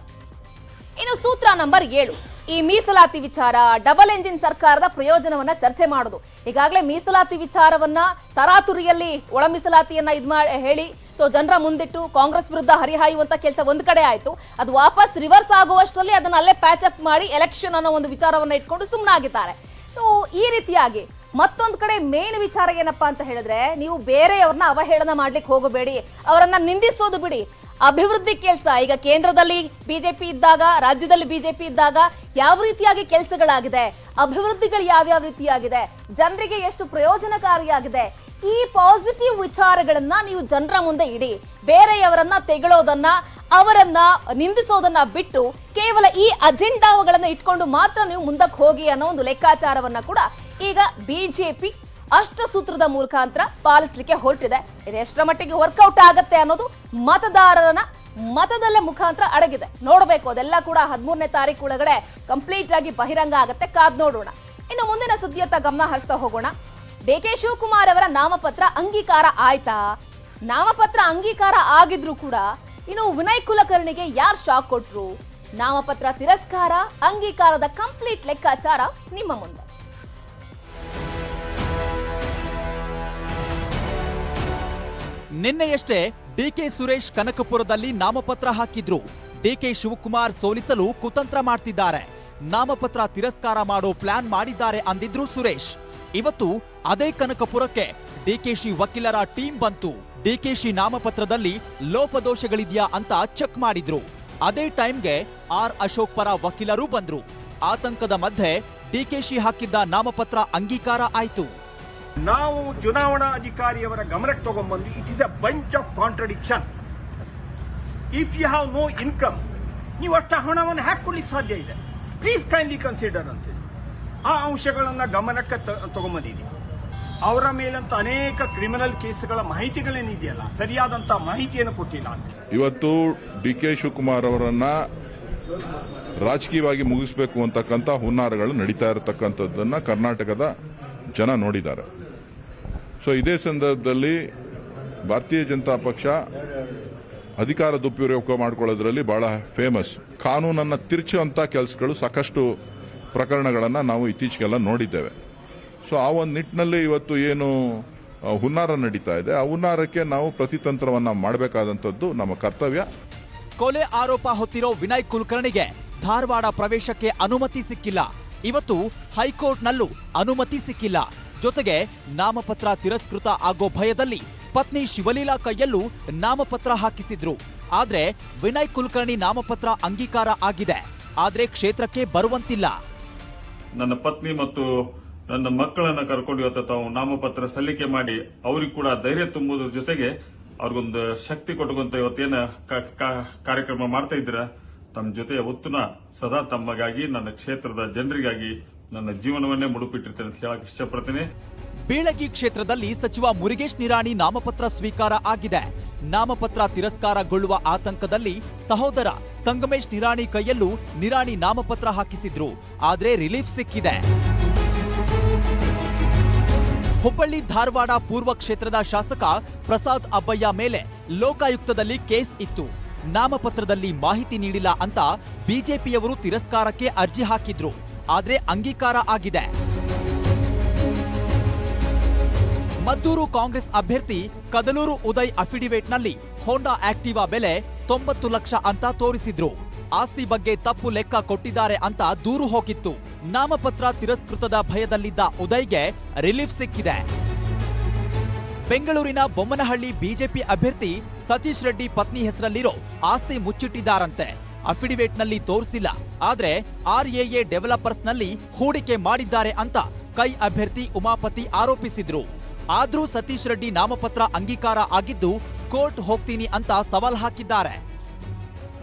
ಇನ್ನು ಸೂತ್ರ ನಂಬರ್ 7, ಈ ಮೀಸಲಾತಿ ವಿಚಾರ, ಡಬಲ್ ಎಂಜಿನ್ ಸರ್ಕಾರದ ಪ್ರಯೋಜನವನ್ನ ಚರ್ಚೆ ಮಾಡೋದು. ಈಗಾಗಲೇ ಮೀಸಲಾತಿ ವಿಚಾರವನ್ನ ತರಾತುರಿಯಲ್ಲಿ ಒಳ ಮೀಸಲಾತಿಯನ್ನ ಹೇಳಿ ಸೊ ಜನರ ಮುಂದಿಟ್ಟು ಕಾಂಗ್ರೆಸ್ ವಿರುದ್ಧ ಹರಿಹಾಯುವಂತ ಕೆಲಸ ಒಂದ್ ಕಡೆ ಆಯ್ತು. ಅದು ವಾಪಸ್ ರಿವರ್ಸ್ ಆಗುವಷ್ಟರಲ್ಲಿ ಅದನ್ನ ಅಲ್ಲೇ ಪ್ಯಾಚ್ ಅಪ್ ಮಾಡಿ ಎಲೆಕ್ಷನ್ ಅನ್ನೋ ಒಂದು ವಿಚಾರವನ್ನ ಇಟ್ಕೊಂಡು ಸುಮ್ಮನಾಗಿದ್ದಾರೆ. ಸೊ ಈ ರೀತಿಯಾಗಿ ಮತ್ತೊಂದು ಕಡೆ ಮೇನ್ ವಿಚಾರ ಏನಪ್ಪಾ ಅಂತ ಹೇಳಿದ್ರೆ, ನೀವು ಬೇರೆಯವ್ರನ್ನ ಅವಹೇಳನ ಮಾಡ್ಲಿಕ್ಕೆ ಹೋಗಬೇಡಿ, ಅವರನ್ನ ನಿಂದಿಸೋದು ಬಿಡಿ. ಅಭಿವೃದ್ಧಿ ಕೆಲಸ ಈಗ ಕೇಂದ್ರದಲ್ಲಿ ಬಿಜೆಪಿ ಇದ್ದಾಗ, ರಾಜ್ಯದಲ್ಲಿ ಬಿಜೆಪಿ ಇದ್ದಾಗ ಯಾವ ರೀತಿಯಾಗಿ ಕೆಲಸಗಳಾಗಿದೆ, ಅಭಿವೃದ್ಧಿಗಳು ಯಾವ್ಯಾವ ರೀತಿಯಾಗಿದೆ, ಜನರಿಗೆ ಎಷ್ಟು ಪ್ರಯೋಜನಕಾರಿಯಾಗಿದೆ, ಈ ಪಾಸಿಟಿವ್ ವಿಚಾರಗಳನ್ನ ನೀವು ಜನರ ಮುಂದೆ ಇಡಿ. ಬೇರೆಯವರನ್ನ ತೆಗಳೋದನ್ನ, ಅವರನ್ನ ನಿಂದಿಸೋದನ್ನ ಬಿಟ್ಟು ಕೇವಲ ಈ ಅಜೆಂಡಾಗಳನ್ನ ಇಟ್ಕೊಂಡು ಮಾತ್ರ ನೀವು ಮುಂದಕ್ಕೆ ಹೋಗಿ ಅನ್ನೋ ಒಂದು ಲೆಕ್ಕಾಚಾರವನ್ನ ಕೂಡ ಈಗ ಬಿಜೆಪಿ ಅಷ್ಟಸೂತ್ರದ ಮುಖಾಂತರ ಪಾಲಿಸಲಿಕ್ಕೆ ಹೊರಟಿದೆ. ಇದು ಎಷ್ಟರ ಮಟ್ಟಿಗೆ ವರ್ಕೌಟ್ ಆಗತ್ತೆ ಅನ್ನೋದು ಮತದಾರರನ್ನ ಮತದಲ್ಲೇ ಮುಖಾಂತರ ಅಡಗಿದೆ. ನೋಡಬೇಕು, ಅದೆಲ್ಲ ಕೂಡ 13ನೇ ತಾರೀಕು ಒಳಗಡೆ ಕಂಪ್ಲೀಟ್ ಆಗಿ ಬಹಿರಂಗ ಆಗತ್ತೆ, ಕಾದ್ ನೋಡೋಣ. ಇನ್ನು ಮುಂದಿನ ಸುದ್ದಿಯತ್ತ ಗಮನ ಹರಿಸ್ತಾ ಹೋಗೋಣ. ಡಿಕೆ ಶಿವಕುಮಾರ್ ಅವರ ನಾಮಪತ್ರ ಅಂಗೀಕಾರ ಆಯ್ತಾ? ನಾಮಪತ್ರ ಅಂಗೀಕಾರ ಆಗಿದ್ರು ಕೂಡ ಇನ್ನು ವಿನಯ್ ಕುಲಕರ್ಣಿಗೆ ಯಾರು ಶಾಕ್ ಕೊಟ್ರು? ನಾಮಪತ್ರ ತಿರಸ್ಕಾರ, ಅಂಗೀಕಾರದ ಕಂಪ್ಲೀಟ್ ಲೆಕ್ಕಾಚಾರ ನಿಮ್ಮ ಮುಂದೆ. ನಿನ್ನೆಯಷ್ಟೇ ಡಿಕೆ ಸುರೇಶ್ ಕನಕಪುರದಲ್ಲಿ ನಾಮಪತ್ರ ಹಾಕಿದ್ರು. ಡಿಕೆ ಶಿವಕುಮಾರ್ ಸೋಲಿಸಲು ಕುತಂತ್ರ ಮಾಡ್ತಿದ್ದಾರೆ, ನಾಮಪತ್ರ ತಿರಸ್ಕಾರ ಮಾಡೋ ಪ್ಲಾನ್ ಮಾಡಿದ್ದಾರೆ ಅಂದಿದ್ರು ಸುರೇಶ್. ಇವತ್ತು ಅದೇ ಕನಕಪುರಕ್ಕೆ ಡಿಕೆಶಿ ವಕೀಲರ ಟೀಮ್ ಬಂತು. ಡಿಕೆಶಿ ನಾಮಪತ್ರದಲ್ಲಿ ಲೋಪದೋಷಗಳಿದ್ಯಾ ಅಂತ ಚೆಕ್ ಮಾಡಿದ್ರು. ಅದೇ ಟೈಮ್ಗೆ ಆರ್ ಅಶೋಕ್ ಪರ ವಕೀಲರು ಬಂದ್ರು. ಆತಂಕದ ಮಧ್ಯೆ ಡಿಕೆಶಿ ಹಾಕಿದ್ದ ನಾಮಪತ್ರ ಅಂಗೀಕಾರ ಆಯ್ತು. ನಾವು ಚುನಾವಣಾ ಅಧಿಕಾರಿಯವರ ಗಮನಕ್ಕೆ ತಗೊಂಡ್ಬಂದು it is a bunch of contradiction. If you have no income, ನೀವು ಅಷ್ಟ ಹಣವನ್ನು ಹಾಕೊಳ್ಳಿಕ್ಕೆ ಸಾಧ್ಯ ಇದೆ. ಪ್ಲೀಸ್ ಕೈಂಡ್ಲಿ ಕನ್ಸಿಡರ್ ಅಂತೇಳಿ ಆ ಅಂಶಗಳನ್ನ ಗಮನಕ್ಕೆ ತಗೊಂಡ್ಬಂದಿದ್ದೀವಿ. ಅವರ ಮೇಲಂತ ಅನೇಕ ಕ್ರಿಮಿನಲ್ ಕೇಸ್ಗಳ ಮಾಹಿತಿಗಳೇನಿದೆಯಲ್ಲ, ಸರಿಯಾದಂತ ಮಾಹಿತಿಯನ್ನು ಕೊಟ್ಟಿಲ್ಲ ಅಂತ. ಇವತ್ತು ಡಿ ಕೆ ಶಿವಕುಮಾರ್ ಅವರನ್ನ ರಾಜಕೀಯವಾಗಿ ಮುಗಿಸಬೇಕು ಅಂತಕ್ಕಂಥ ಹುನ್ನಾರಗಳು ನಡೀತಾ ಇರತಕ್ಕಂಥದ್ದನ್ನ ಕರ್ನಾಟಕದ ಜನ ನೋಡಿದ್ದಾರೆ. ಸೊ ಇದೇ ಸಂದರ್ಭದಲ್ಲಿ ಭಾರತೀಯ ಜನತಾ ಪಕ್ಷ ಅಧಿಕಾರ ದುರುಪಯೋಗ ಮಾಡಿಕೊಳ್ಳೋದ್ರಲ್ಲಿ ಬಹಳ ಫೇಮಸ್. ಕಾನೂನನ್ನು ತಿರುಚುವಂಥ ಕೆಲಸಗಳು ಸಾಕಷ್ಟು ಪ್ರಕರಣಗಳನ್ನು ನಾವು ಇತ್ತೀಚೆಗೆಲ್ಲ ನೋಡಿದ್ದೇವೆ. ಸೊ ಆ ಒಂದು ನಿಟ್ಟಿನಲ್ಲಿ ಇವತ್ತು ಏನು ಹುನ್ನಾರ ನಡೀತಾ ಇದೆ, ಆ ಹುನ್ನಾರಕ್ಕೆ ನಾವು ಪ್ರತಿತಂತ್ರವನ್ನು ಮಾಡಬೇಕಾದಂಥದ್ದು ನಮ್ಮ ಕರ್ತವ್ಯ. ಕೊಲೆ ಆರೋಪ ಹೊತ್ತಿರೋ ವಿನಯ್ ಕುಲಕರ್ಣಿಗೆ ಧಾರವಾಡ ಪ್ರವೇಶಕ್ಕೆ ಅನುಮತಿ ಸಿಕ್ಕಿಲ್ಲ. ಇವತ್ತು ಹೈಕೋರ್ಟ್ನಲ್ಲೂ ಅನುಮತಿ ಸಿಕ್ಕಿಲ್ಲ. ಜೊತೆಗೆ ನಾಮಪತ್ರ ತಿರಸ್ಕೃತ ಆಗೋ ಭಯದಲ್ಲಿ ಪತ್ನಿ ಶಿವಲೀಲಾ ಕೈಯಲ್ಲೂ ನಾಮಪತ್ರ ಹಾಕಿಸಿದ್ರು. ಆದ್ರೆ ವಿನಯ್ ಕುಲಕರ್ಣಿ ನಾಮಪತ್ರ ಅಂಗೀಕಾರ ಆಗಿದೆ, ಆದ್ರೆ ಕ್ಷೇತ್ರಕ್ಕೆ ಬರುವಂತಿಲ್ಲ. ನನ್ನ ಪತ್ನಿ ಮತ್ತು ನನ್ನ ಮಕ್ಕಳನ್ನ ಕರ್ಕೊಂಡು ಇವತ್ತು ತಾವು ನಾಮಪತ್ರ ಸಲ್ಲಿಕೆ ಮಾಡಿ ಅವ್ರಿಗೆ ಕೂಡ ಧೈರ್ಯ ತುಂಬುವುದ್ರ ಜೊತೆಗೆ ಅವ್ರಿಗೊಂದು ಶಕ್ತಿ ಕೊಟ್ಟುಕೊಂತ ಇವತ್ತೇನ ಕಾರ್ಯಕ್ರಮ ಮಾಡ್ತಾ ಇದ್ದೀರಾ, ತಮ್ಮ ಜೊತೆ ಯಾವತ್ತೂ ಸದಾ ತಮ್ಮಗಾಗಿ, ನನ್ನ ಕ್ಷೇತ್ರದ ಜನರಿಗಾಗಿ ನನ್ನ ಜೀವನವನ್ನೇ ಮುಡುಪಿಟ್ಟಿರ್ತೇನೆ ಅಂತ ಹೇಳಕ್ ಇಷ್ಟಪಡ್ತೇನೆ. ಬೀಳಗಿ ಕ್ಷೇತ್ರದಲ್ಲಿ ಸಚಿವ ಮುರುಗೇಶ್ ನಿರಾಣಿ ನಾಮಪತ್ರ ಸ್ವೀಕಾರ ಆಗಿದೆ. ನಾಮಪತ್ರ ತಿರಸ್ಕಾರಗೊಳ್ಳುವ ಆತಂಕದಲ್ಲಿ ಸಹೋದರ ಸಂಗಮೇಶ್ ನಿರಾಣಿ ಕೈಯಲ್ಲೂ ನಿರಾಣಿ ನಾಮಪತ್ರ ಹಾಕಿಸಿದ್ರು. ಆದ್ರೆ ರಿಲೀಫ್ ಸಿಕ್ಕಿದೆ. ಹುಬ್ಬಳ್ಳಿ ಧಾರವಾಡ ಪೂರ್ವ ಕ್ಷೇತ್ರದ ಶಾಸಕ ಪ್ರಸಾದ್ ಅಬ್ಬಯ್ಯ ಮೇಲೆ ಲೋಕಾಯುಕ್ತದಲ್ಲಿ ಕೇಸ್ ಇತ್ತು. ನಾಮಪತ್ರದಲ್ಲಿ ಮಾಹಿತಿ ನೀಡಿಲ್ಲ ಅಂತ ಬಿಜೆಪಿಯವರು ತಿರಸ್ಕಾರಕ್ಕೆ ಅರ್ಜಿ ಹಾಕಿದ್ರು. ಆದ್ರೆ ಅಂಗೀಕಾರ ಆಗಿದೆ. ಮದ್ದೂರು ಕಾಂಗ್ರೆಸ್ ಅಭ್ಯರ್ಥಿ ಕದಲೂರು ಉದಯ್ ಅಫಿಡವಿಟ್ನಲ್ಲಿ ಹೋಂಡಾ ಆಕ್ಟಿವಾ ಬೆಲೆ 90 ಲಕ್ಷ ಅಂತ ತೋರಿಸಿದ್ರು. ಆಸ್ತಿ ಬಗ್ಗೆ ತಪ್ಪು ಲೆಕ್ಕ ಕೊಟ್ಟಿದ್ದಾರೆ ಅಂತ ದೂರು ಹೋಗಿತ್ತು. ನಾಮಪತ್ರ ತಿರಸ್ಕೃತದ ಭಯದಲ್ಲಿದ್ದ ಉದಯ್ಗೆ ರಿಲೀಫ್ ಸಿಕ್ಕಿದೆ. ಬೆಂಗಳೂರಿನ ಬೊಮ್ಮನಹಳ್ಳಿ ಬಿಜೆಪಿ ಅಭ್ಯರ್ಥಿ ಸತೀಶ್ ರೆಡ್ಡಿ ಪತ್ನಿ ಹೆಸರಲ್ಲಿರೋ ಆಸ್ತಿ ಮುಚ್ಚಿಟ್ಟಿದ್ದಾರಂತೆ. ಅಫಿಡವಿಟ್ನಲ್ಲಿ ತೋರಿಸಿಲ್ಲ, ಆದ್ರೆ ಆರ್ಎಎ ಡೆವಲಪರ್ಸ್ನಲ್ಲಿ ಹೂಡಿಕೆ ಮಾಡಿದ್ದಾರೆ ಅಂತ ಕೈ ಅಭ್ಯರ್ಥಿ ಉಮಾಪತಿ ಆರೋಪಿಸಿದ್ರು. ಆದ್ರೂ ಸತೀಶ್ ರೆಡ್ಡಿ ನಾಮಪತ್ರ ಅಂಗೀಕಾರ ಆಗಿದ್ದು ಕೋರ್ಟ್ ಹೋಗ್ತೀನಿ ಅಂತ ಸವಾಲ್ ಹಾಕಿದ್ದಾರೆ.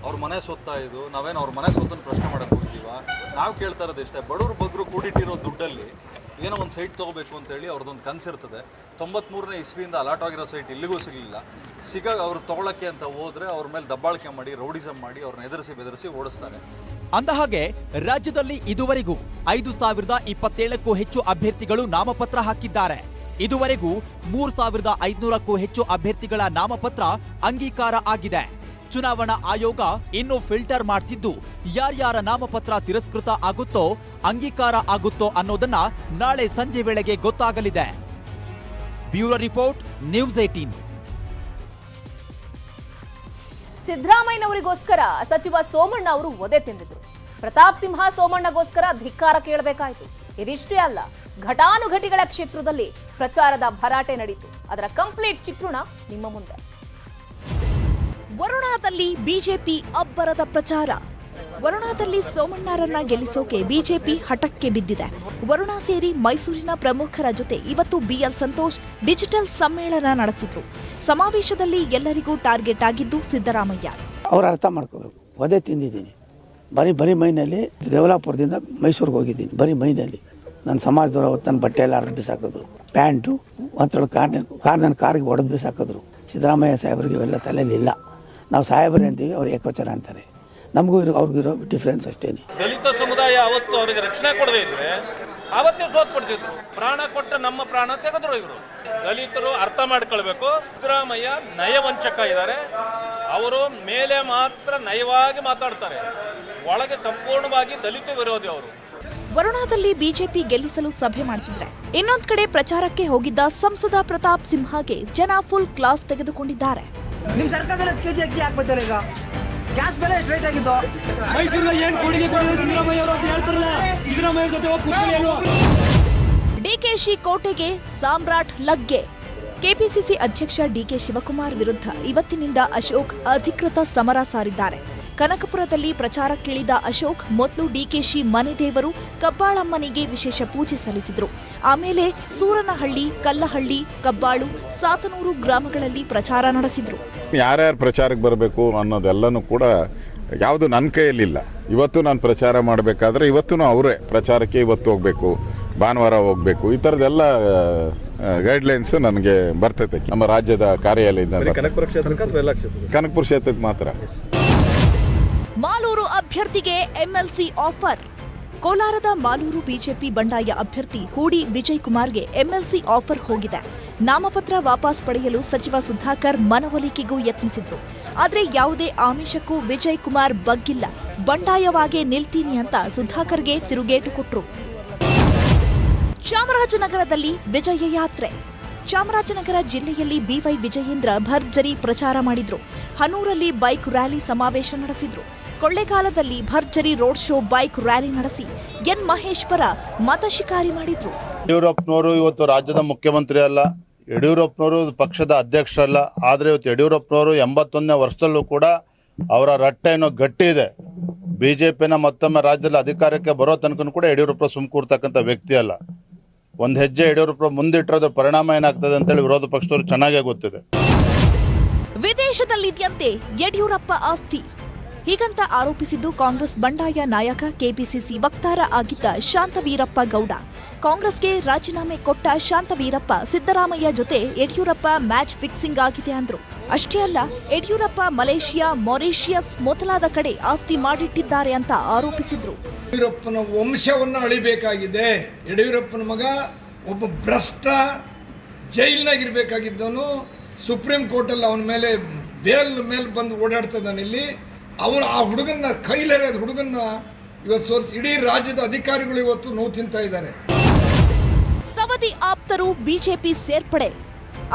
ಅವ್ರ ಮನೆ ಸೊತ್ತ ಇದು, ನಾವೇನು ಅವ್ರ ಮನೆ ಸೊತ್ತನ್ನು ಪ್ರಶ್ನೆ ಮಾಡಕ್ ಹೋಗ್ತೀವ? ನಾವು ಕೇಳ್ತಾ ಇರೋದಿಷ್ಟೇ, ಬಡವರು ಬಗ್ರು ಕೂಡಿಟ್ಟಿರೋ ದುಡ್ಡಲ್ಲಿ ಏನೋ ಒಂದು ಸೈಟ್ ತಗೋಬೇಕು ಅಂತ ಹೇಳಿ ಅವ್ರದ್ದೊಂದು ಕನಸಿರ್ತದೆ. 93ನೇ ಇಸ್ವಿಯಿಂದ ಅಲಾಟ್ ಆಗಿರೋ ಸೈಟ್ ಇಲ್ಲಿಗೂ ಸಿಗಲಿಲ್ಲ. ಅವ್ರು ತಗೊಳಕ್ಕೆ ಅಂತ ಹೋದ್ರೆ ಅವ್ರ ಮೇಲೆ ದಬ್ಬಾಳಿಕೆ ಮಾಡಿ, ರೌಡಿಸಮ್ ಮಾಡಿ, ಅವ್ರನ್ನ ಎದುರಿಸಿ ಬೆದರಿಸಿ ಓಡಿಸ್ತಾರೆ. ಅಂದಹಾಗೆ ರಾಜ್ಯದಲ್ಲಿ ಇದುವರೆಗೂ 5027ಕ್ಕೂ ಹೆಚ್ಚು ಅಭ್ಯರ್ಥಿಗಳು ನಾಮಪತ್ರ ಹಾಕಿದ್ದಾರೆ. ಇದುವರೆಗೂ 3500ಕ್ಕೂ ಹೆಚ್ಚು ಅಭ್ಯರ್ಥಿಗಳ ನಾಮಪತ್ರ ಅಂಗೀಕಾರ ಆಗಿದೆ. ಚುನಾವಣಾ ಆಯೋಗ ಇನ್ನೂ ಫಿಲ್ಟರ್ ಮಾಡ್ತಿದ್ದು ಯಾರ್ಯಾರ ನಾಮಪತ್ರ ತಿರಸ್ಕೃತ ಆಗುತ್ತೋ ಅಂಗೀಕಾರ ಆಗುತ್ತೋ ಅನ್ನೋದನ್ನ ನಾಳೆ ಸಂಜೆ ವೇಳೆಗೆ ಗೊತ್ತಾಗಲಿದೆ. Bureau report, news 18. ಸಿದ್ದರಾಮಯ್ಯನವರಿಗೋಸ್ಕರ ಸಚಿವ ಸೋಮಣ್ಣ ಅವರು ಒದೆ ತಿಂದಿದ್ರು. ಪ್ರತಾಪ್ ಸಿಂಹ ಸೋಮಣ್ಣಗೋಸ್ಕರ ಧಿಕ್ಕಾರ ಕೇಳಬೇಕಾಯಿತು. ಇದಿಷ್ಟೇ ಅಲ್ಲ, ಘಟಾನುಘಟಿಗಳ ಕ್ಷೇತ್ರದಲ್ಲಿ ಪ್ರಚಾರದ ಭರಾಟೆ ನಡೆಯಿತು. ಅದರ ಕಂಪ್ಲೀಟ್ ಚಿತ್ರಣ ನಿಮ್ಮ ಮುಂದೆ. ವರುಣಾದಲ್ಲಿ ಬಿಜೆಪಿ ಅಬ್ಬರದ ಪ್ರಚಾರ. ವರುಣಾದಲ್ಲಿ ಸೋಮಣ್ಣರನ್ನ ಗೆಲ್ಲಿಸೋಕೆ ಬಿಜೆಪಿ ಹಠಕ್ಕೆ ಬಿದ್ದಿದೆ. ವರುಣಾ ಸೇರಿ ಮೈಸೂರಿನ ಪ್ರಮುಖರ ಜೊತೆ ಇವತ್ತು ಬಿಎಲ್ ಸಂತೋಷ್ ಡಿಜಿಟಲ್ ಸಮ್ಮೇಳನ ನಡೆಸಿದ್ರು. ಸಮಾವೇಶದಲ್ಲಿ ಎಲ್ಲರಿಗೂ ಟಾರ್ಗೆಟ್ ಆಗಿದ್ದು ಸಿದ್ದರಾಮಯ್ಯ. ಅವ್ರು ಅರ್ಥ ಮಾಡ್ಕೋಬೇಕು, ಒದೆ ತಿಂದಿದ್ದೀನಿ. ಬರೀ ಮೈನಲ್ಲಿ ದೇವಲಾಪುರದಿಂದ ಮೈಸೂರಿಗೆ ಹೋಗಿದ್ದೀನಿ. ಬರೀ ಮೈನಲ್ಲಿ ನನ್ನ ಸಮಾಜದವ್ರು ಅವತ್ತು ನನ್ನ ಬಟ್ಟೆ ಎಲ್ಲ ಅರ್ಧ ಬಿಸಾಕಿದ್ರು. ಪ್ಯಾಂಟು ಮತ್ತು ನನ್ನ ಕಾರ್ಗೆ ಹೊಡೆದು ಬಿಸಾಕಿದ್ರು. ಸಿದ್ದರಾಮಯ್ಯ ಸಾಹೇಬರಿಗೆ ಇವೆಲ್ಲ ತಲೆಯಲ್ಲಿಲ್ಲ. ನಾವು ಸಾಹೇಬರೇ ಅಂತೀವಿ, ಅವ್ರು ಏಕವಚನ ಅಂತಾರೆ. ನಮಗೂ ಅವ್ರಿಗಿರೋ ಡಿಫ್ರೆನ್ಸ್ ಅಷ್ಟೇನೆ. ದಲಿತ ಸಮುದಾಯ ಅವತ್ತು ಅವರಿಗೆ ರಕ್ಷಣೆ ಕೊಡದೇ ಇದ್ರೆ ಅವತ್ತೇ ಸೋತ್ಬಿಡ್ತಿದ್ರು. ಪ್ರಾಣ ಕೊಟ್ಟ ನಮ್ಮ ಪ್ರಾಣ ತೆಗೆದ್ರು ಇವರು. ದಲಿತರು ಅರ್ಥ ಮಾಡ್ಕೊಳ್ಬೇಕು, ಸಿದ್ದರಾಮಯ್ಯ ನಯವಂಚಕ ಇದ್ದಾರೆ. ಅವರು ಮೇಲೆ ಮಾತ್ರ ನಯವಾಗಿ ಮಾತಾಡ್ತಾರೆ, ಒಳಗೆ ಸಂಪೂರ್ಣವಾಗಿ ದಲಿತ ವಿರೋಧಿ ಅವರು. ವರುಣಾದಲ್ಲಿ ಬಿಜೆಪಿ ಗೆಲ್ಲಿಸಲು ಸಭೆ ಮಾಡ್ತಿದ್ರೆ, ಇನ್ನೊಂದ್ ಕಡೆ ಪ್ರಚಾರಕ್ಕೆ ಹೋಗಿದ್ದ ಸಂಸದ ಪ್ರತಾಪ್ ಸಿಂಹಗೆ ಜನ ಫುಲ್ ಕ್ಲಾಸ್ ತೆಗೆದುಕೊಂಡಿದ್ದಾರೆ. ನಿಮ್ ಸರ್ಕಾರದಲ್ಲಿ 10 ಕೆಜಿ ಅಕ್ಕಿ ಹಾಕ್ಬಿಡ್ತಾರೆ. ಈಗ ಗ್ಯಾಸ್ ಬೆಲೆ ರೇಟ್ ಆಗಿದ್ದು ಡಿಕೆಶಿ ಕೋಟೆಗೆ ಸಾಮ್ರಾಟ್ ಲಗ್ಗೆ. ಕೆಪಿಸಿಸಿ ಅಧ್ಯಕ್ಷ ಡಿಕೆ ಶಿವಕುಮಾರ್ ವಿರುದ್ಧ ಇವತ್ತಿನಿಂದ ಅಶೋಕ್ ಅಧಿಕೃತ ಸಮರ ಸಾರಿದ್ದಾರೆ. ಕನಕಪುರದಲ್ಲಿ ಪ್ರಚಾರಕ್ಕಿಳಿದ ಅಶೋಕ್ ಮೊದಲು ಡಿಕೆಶಿ ಮನೆ ದೇವರು ಕಬ್ಬಾಳಮ್ಮನಿಗೆ ವಿಶೇಷ ಪೂಜೆ ಸಲ್ಲಿಸಿದ್ರು. ಆಮೇಲೆ ಸೂರನಹಳ್ಳಿ, ಕಲ್ಲಹಳ್ಳಿ, ಕಬ್ಬಾಳು, ಸಾತನೂರು ಗ್ರಾಮಗಳಲ್ಲಿ ಪ್ರಚಾರ ನಡೆಸಿದ್ರು. ಯಾರ್ಯಾರು ಪ್ರಚಾರಕ್ಕೆ ಬರಬೇಕು ಅನ್ನೋದೆಲ್ಲನೂ ಕೂಡ ಯಾವುದು ನನ್ನ ಕೈಯಲ್ಲಿಲ್ಲ. ಇವತ್ತು ನಾನು ಪ್ರಚಾರ ಮಾಡಬೇಕಾದ್ರೆ ಇವತ್ತು ಅವರೇ ಪ್ರಚಾರಕ್ಕೆ ಇವತ್ತು ಹೋಗಬೇಕು, ಭಾನುವಾರ ಹೋಗಬೇಕು, ಈ ಥರದ್ದೆಲ್ಲ ಗೈಡ್ಲೈನ್ಸ್ ನನಗೆ ಬರ್ತೈತೆ ನಮ್ಮ ರಾಜ್ಯದ ಕಾರ್ಯಾಲಯದಿಂದ. ಕನಕಪುರ ಕ್ಷೇತ್ರಕ್ಕೆ ಮಾತ್ರ. ಮಾಲೂರು ಅಭ್ಯರ್ಥಿಗೆ ಎಂಎಲ್ಸಿ ಆಫರ್. ಕೋಲಾರದ ಮಾಲೂರು ಬಿಜೆಪಿ ಬಂಡಾಯ ಅಭ್ಯರ್ಥಿ ಹೂಡಿ ವಿಜಯ್ ಕುಮಾರ್ಗೆ ಎಂಎಲ್ಸಿ ಆಫರ್ ಹೋಗಿದೆ. ನಾಮಪತ್ರ ವಾಪಸ್ ಪಡೆಯಲು ಸಚಿವ ಸುಧಾಕರ್ ಮನವೊಲಿಕೆಗೂ ಯತ್ನಿಸಿದ್ರು. ಆದರೆ ಯಾವುದೇ ಆಮಿಷಕ್ಕೂ ವಿಜಯ್ ಕುಮಾರ್ ಬಗ್ಗಿಲ್ಲ. ಬಂಡಾಯವಾಗೇ ನಿಲ್ತೀನಿ ಅಂತ ಸುಧಾಕರ್ಗೆ ತಿರುಗೇಟು ಕೊಟ್ರು. ಚಾಮರಾಜನಗರದಲ್ಲಿ ವಿಜಯ ಯಾತ್ರೆ. ಚಾಮರಾಜನಗರ ಜಿಲ್ಲೆಯಲ್ಲಿ ಬಿವೈ ವಿಜಯೇಂದ್ರ ಭರ್ಜರಿ ಪ್ರಚಾರ ಮಾಡಿದ್ರು. ಹನೂರಲ್ಲಿ ಬೈಕ್ ರ್ಯಾಲಿ ಸಮಾವೇಶ ನಡೆಸಿದ್ರು. ಕೊಳ್ಳೇಗಾಲದಲ್ಲಿ ಭರ್ಜರಿ ರೋಡ್ ಶೋ, ಬೈಕ್ ರ್ಯಾಲಿ ನಡೆಸಿ ಎನ್ ಮಹೇಶ್ವರ ಮತ ಶಿಕಾರಿ ಮಾಡಿದ್ರು. ಯಡಿಯೂರಪ್ಪನವರು ಇವತ್ತು ರಾಜ್ಯದ ಮುಖ್ಯಮಂತ್ರಿ ಅಲ್ಲ, ಯಡಿಯೂರಪ್ಪನವರು ಪಕ್ಷದ ಅಧ್ಯಕ್ಷರಲ್ಲ. ಆದರೆ ಇವತ್ತು ಯಡಿಯೂರಪ್ಪನವರು 81ನೇ ವರ್ಷದಲ್ಲೂ ಕೂಡ ಅವರ ರಟ್ಟೆ ಏನೋ ಗಟ್ಟಿ ಇದೆ. ಬಿಜೆಪಿನ ಮತ್ತೊಮ್ಮೆ ರಾಜ್ಯದಲ್ಲಿ ಅಧಿಕಾರಕ್ಕೆ ಬರೋ ತನಕ ಕೂಡ ಯಡಿಯೂರಪ್ಪ ಸುಮ್ಕೂರ್ತಕ್ಕಂಥ ವ್ಯಕ್ತಿ ಅಲ್ಲ. ಒಂದು ಹೆಜ್ಜೆ ಯಡಿಯೂರಪ್ಪ ಮುಂದಿಟ್ಟಿರೋದ್ರ ಪರಿಣಾಮ ಏನಾಗ್ತದೆ ಅಂತೇಳಿ ವಿರೋಧ ಪಕ್ಷದವರು ಚೆನ್ನಾಗೇ ಗೊತ್ತಿದೆ. ವಿದೇಶದಲ್ಲಿದ್ದಂತೆ ಯಡಿಯೂರಪ್ಪ ಆಸ್ತಿ. ಹೀಗಂತ ಆರೋಪಿಸಿದ್ದು ಕಾಂಗ್ರೆಸ್ ಬಂಡಾಯ ನಾಯಕ ಕೆಪಿಸಿಸಿ ವಕ್ತಾರ ಆಗಿದ್ದ ಶಾಂತವೀರಪ್ಪ ಗೌಡ. ಕಾಂಗ್ರೆಸ್ಗೆ ರಾಜೀನಾಮೆ ಕೊಟ್ಟ ಶಾಂತವೀರಪ್ಪ ಸಿದ್ದರಾಮಯ್ಯ ಜೊತೆ ಯಡಿಯೂರಪ್ಪ ಮ್ಯಾಚ್ ಫಿಕ್ಸಿಂಗ್ ಆಗಿದೆ ಅಂದ್ರು. ಅಷ್ಟೇ ಅಲ್ಲ, ಯಡಿಯೂರಪ್ಪ ಮಲೇಷಿಯಾ, ಮಾರಿಷಿಯಸ್ ಮೊದಲಾದ ಕಡೆ ಆಸ್ತಿ ಮಾಡಿಟ್ಟಿದ್ದಾರೆ ಅಂತ ಆರೋಪಿಸಿದ್ರು. ಯಡಿಯೂರಪ್ಪನ ವಂಶವನ್ನು ಅಳಿಬೇಕಾಗಿದೆ. ಯಡಿಯೂರಪ್ಪನ ಮಗ ಒಬ್ಬ ಭ್ರಷ್ಟ, ಜೈಲ್ನಾಗಿರ್ಬೇಕಾಗಿದ್ದವನು ಸುಪ್ರೀಂ ಕೋರ್ಟಲ್ಲಿ ಅವನ ಮೇಲೆ ಬೇಲ್ ಮೇಲೆ ಬಂದು ಓಡಾಡ್ತಿದ್ದಾನೆ. ಇಲ್ಲಿ ಅವನು ಆ ಹುಡುಗನ್ನ ಕೈಲೇರಿದ ಹುಡುಗನ್ನ ಇವತ್ತು ಸೋರಿಸಿ ಇಡೀ ರಾಜ್ಯದ ಅಧಿಕಾರಿಗಳು ಇವತ್ತು ನೋವು ತಿಂತಾ ಇದ್ದಾರೆ. ಸವದಿ ಆಪ್ತರು ಬಿಜೆಪಿ ಸೇರ್ಪಡೆ.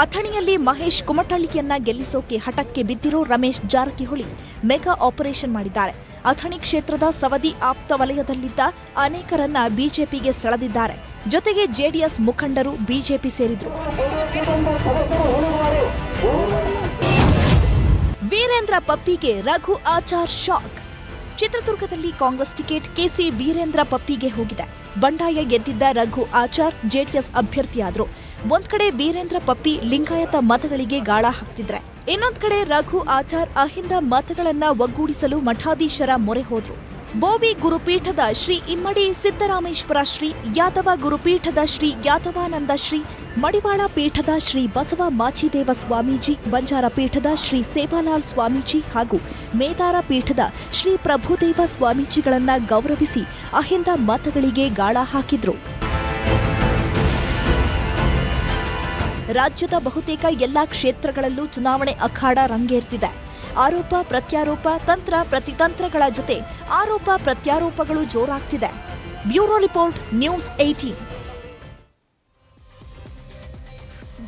ಅಥಣಿಯಲ್ಲಿ ಮಹೇಶ್ ಕುಮಟಳ್ಳಿಯನ್ನ ಗೆಲ್ಲಿಸೋಕೆ ಹಠಕ್ಕೆ ಬಿದ್ದಿರೋ ರಮೇಶ್ ಜಾರಕಿಹೊಳಿ ಮೆಗಾ ಆಪರೇಷನ್ ಮಾಡಿದ್ದಾರೆ. ಅಥಣಿ ಕ್ಷೇತ್ರದ ಸವದಿ ಆಪ್ತ ವಲಯದಲ್ಲಿದ್ದ ಅನೇಕರನ್ನ ಬಿಜೆಪಿಗೆ ಸೆಳೆದಿದ್ದಾರೆ. ಜೊತೆಗೆ ಜೆಡಿಎಸ್ ಮುಖಂಡರು ಬಿಜೆಪಿ ಸೇರಿದ್ರು. ವೀರೇಂದ್ರ ಪಪ್ಪಿಗೆ ರಘು ಆಚಾರ್ ಶಾಕ್. ಚಿತ್ರದುರ್ಗದಲ್ಲಿ ಕಾಂಗ್ರೆಸ್ ಟಿಕೆಟ್ ಕೆಸಿ ವೀರೇಂದ್ರ ಪಪ್ಪಿಗೆ ಹೋಗಿದೆ. ಬಂಡಾಯ ಗೆದ್ದಿದ್ದ ರಘು ಆಚಾರ್ ಜೆಡಿಎಸ್ ಅಭ್ಯರ್ಥಿಯಾದ್ರು. ಒಂದ್ ಕಡೆ ವೀರೇಂದ್ರ ಪಪ್ಪಿ ಲಿಂಗಾಯತ ಮತಗಳಿಗೆ ಗಾಳ ಹಾಕ್ತಿದ್ರೆ, ಇನ್ನೊಂದ್ ಕಡೆ ರಘು ಆಚಾರ್ ಅಹಿಂದ ಮತಗಳನ್ನ ಒಗ್ಗೂಡಿಸಲು ಮಠಾಧೀಶರ ಮೊರೆ ಹೋದ್ರು. ಬೋವಿ ಗುರುಪೀಠದ ಶ್ರೀ ಇಮ್ಮಡಿ ಸಿದ್ದರಾಮೇಶ್ವರ ಶ್ರೀ, ಯಾದವ ಗುರುಪೀಠದ ಶ್ರೀ ಯಾದವಾನಂದ ಶ್ರೀ, ಮಡಿವಾಳ ಪೀಠದ ಶ್ರೀ ಬಸವ ಮಾಚಿದೇವ ಸ್ವಾಮೀಜಿ, ಬಂಜಾರ ಪೀಠದ ಶ್ರೀ ಸೇವಾಲಾಲ್ ಸ್ವಾಮೀಜಿ ಹಾಗೂ ಮೇದಾರ ಪೀಠದ ಶ್ರೀ ಪ್ರಭುದೇವ ಸ್ವಾಮೀಜಿಗಳನ್ನ ಗೌರವಿಸಿ ಅಹಿಂದ ಮತಗಳಿಗೆ ಗಾಳ ಹಾಕಿದ್ರು. ರಾಜ್ಯದ ಬಹುತೇಕ ಎಲ್ಲಾ ಕ್ಷೇತ್ರಗಳಲ್ಲೂ ಚುನಾವಣೆ ಅಖಾಡ ರಂಗೇರ್ತಿದೆ. ಆರೋಪ ಪ್ರತ್ಯಾರೋಪ, ತಂತ್ರ ಪ್ರತಿತಂತ್ರಗಳ ಜೊತೆ ಆರೋಪ ಪ್ರತ್ಯಾರೋಪಗಳು ಜೋರಾಗ್ತಿದೆ. Bureau report, news 18.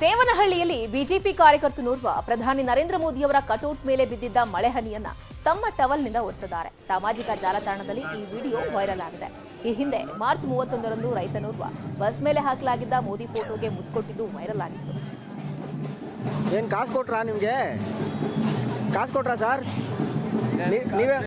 ದೇವನಹಳ್ಳಿಯಲ್ಲಿ ಬಿಜೆಪಿ ಕಾರ್ಯಕರ್ತನೋರ್ವ ಪ್ರಧಾನಿ ನರೇಂದ್ರ ಮೋದಿಯವರ ಕಟೌಟ್ ಮೇಲೆ ಬಿದ್ದಿದ್ದ ಮಳೆಹನಿಯನ್ನ ತಮ್ಮ ಟವಲ್ನಿಂದ ಒರೆಸಿದ್ದಾರೆ. ಸಾಮಾಜಿಕ ಜಾಲತಾಣದಲ್ಲಿ ಈ ವಿಡಿಯೋ ವೈರಲ್ ಆಗಿದೆ. ಈ ಹಿಂದೆ ಮಾರ್ಚ್ 31ರಂದು ರೈತನೋರ್ವ ಬಸ್ ಮೇಲೆ ಹಾಕಲಾಗಿದ್ದ ಮೋದಿ ಫೋಟೋಗೆ ಮುತ್ಕೊಟ್ಟಿದ್ದು ವೈರಲ್ ಆಗಿತ್ತು. ಏನ್ ಕಾಸು ಕೊಟ್ರಾ? ನಿಮ್ಗೆ ಕಾಸು ಕೊಟ್ರಾ ಸರ್? ನೀವೇ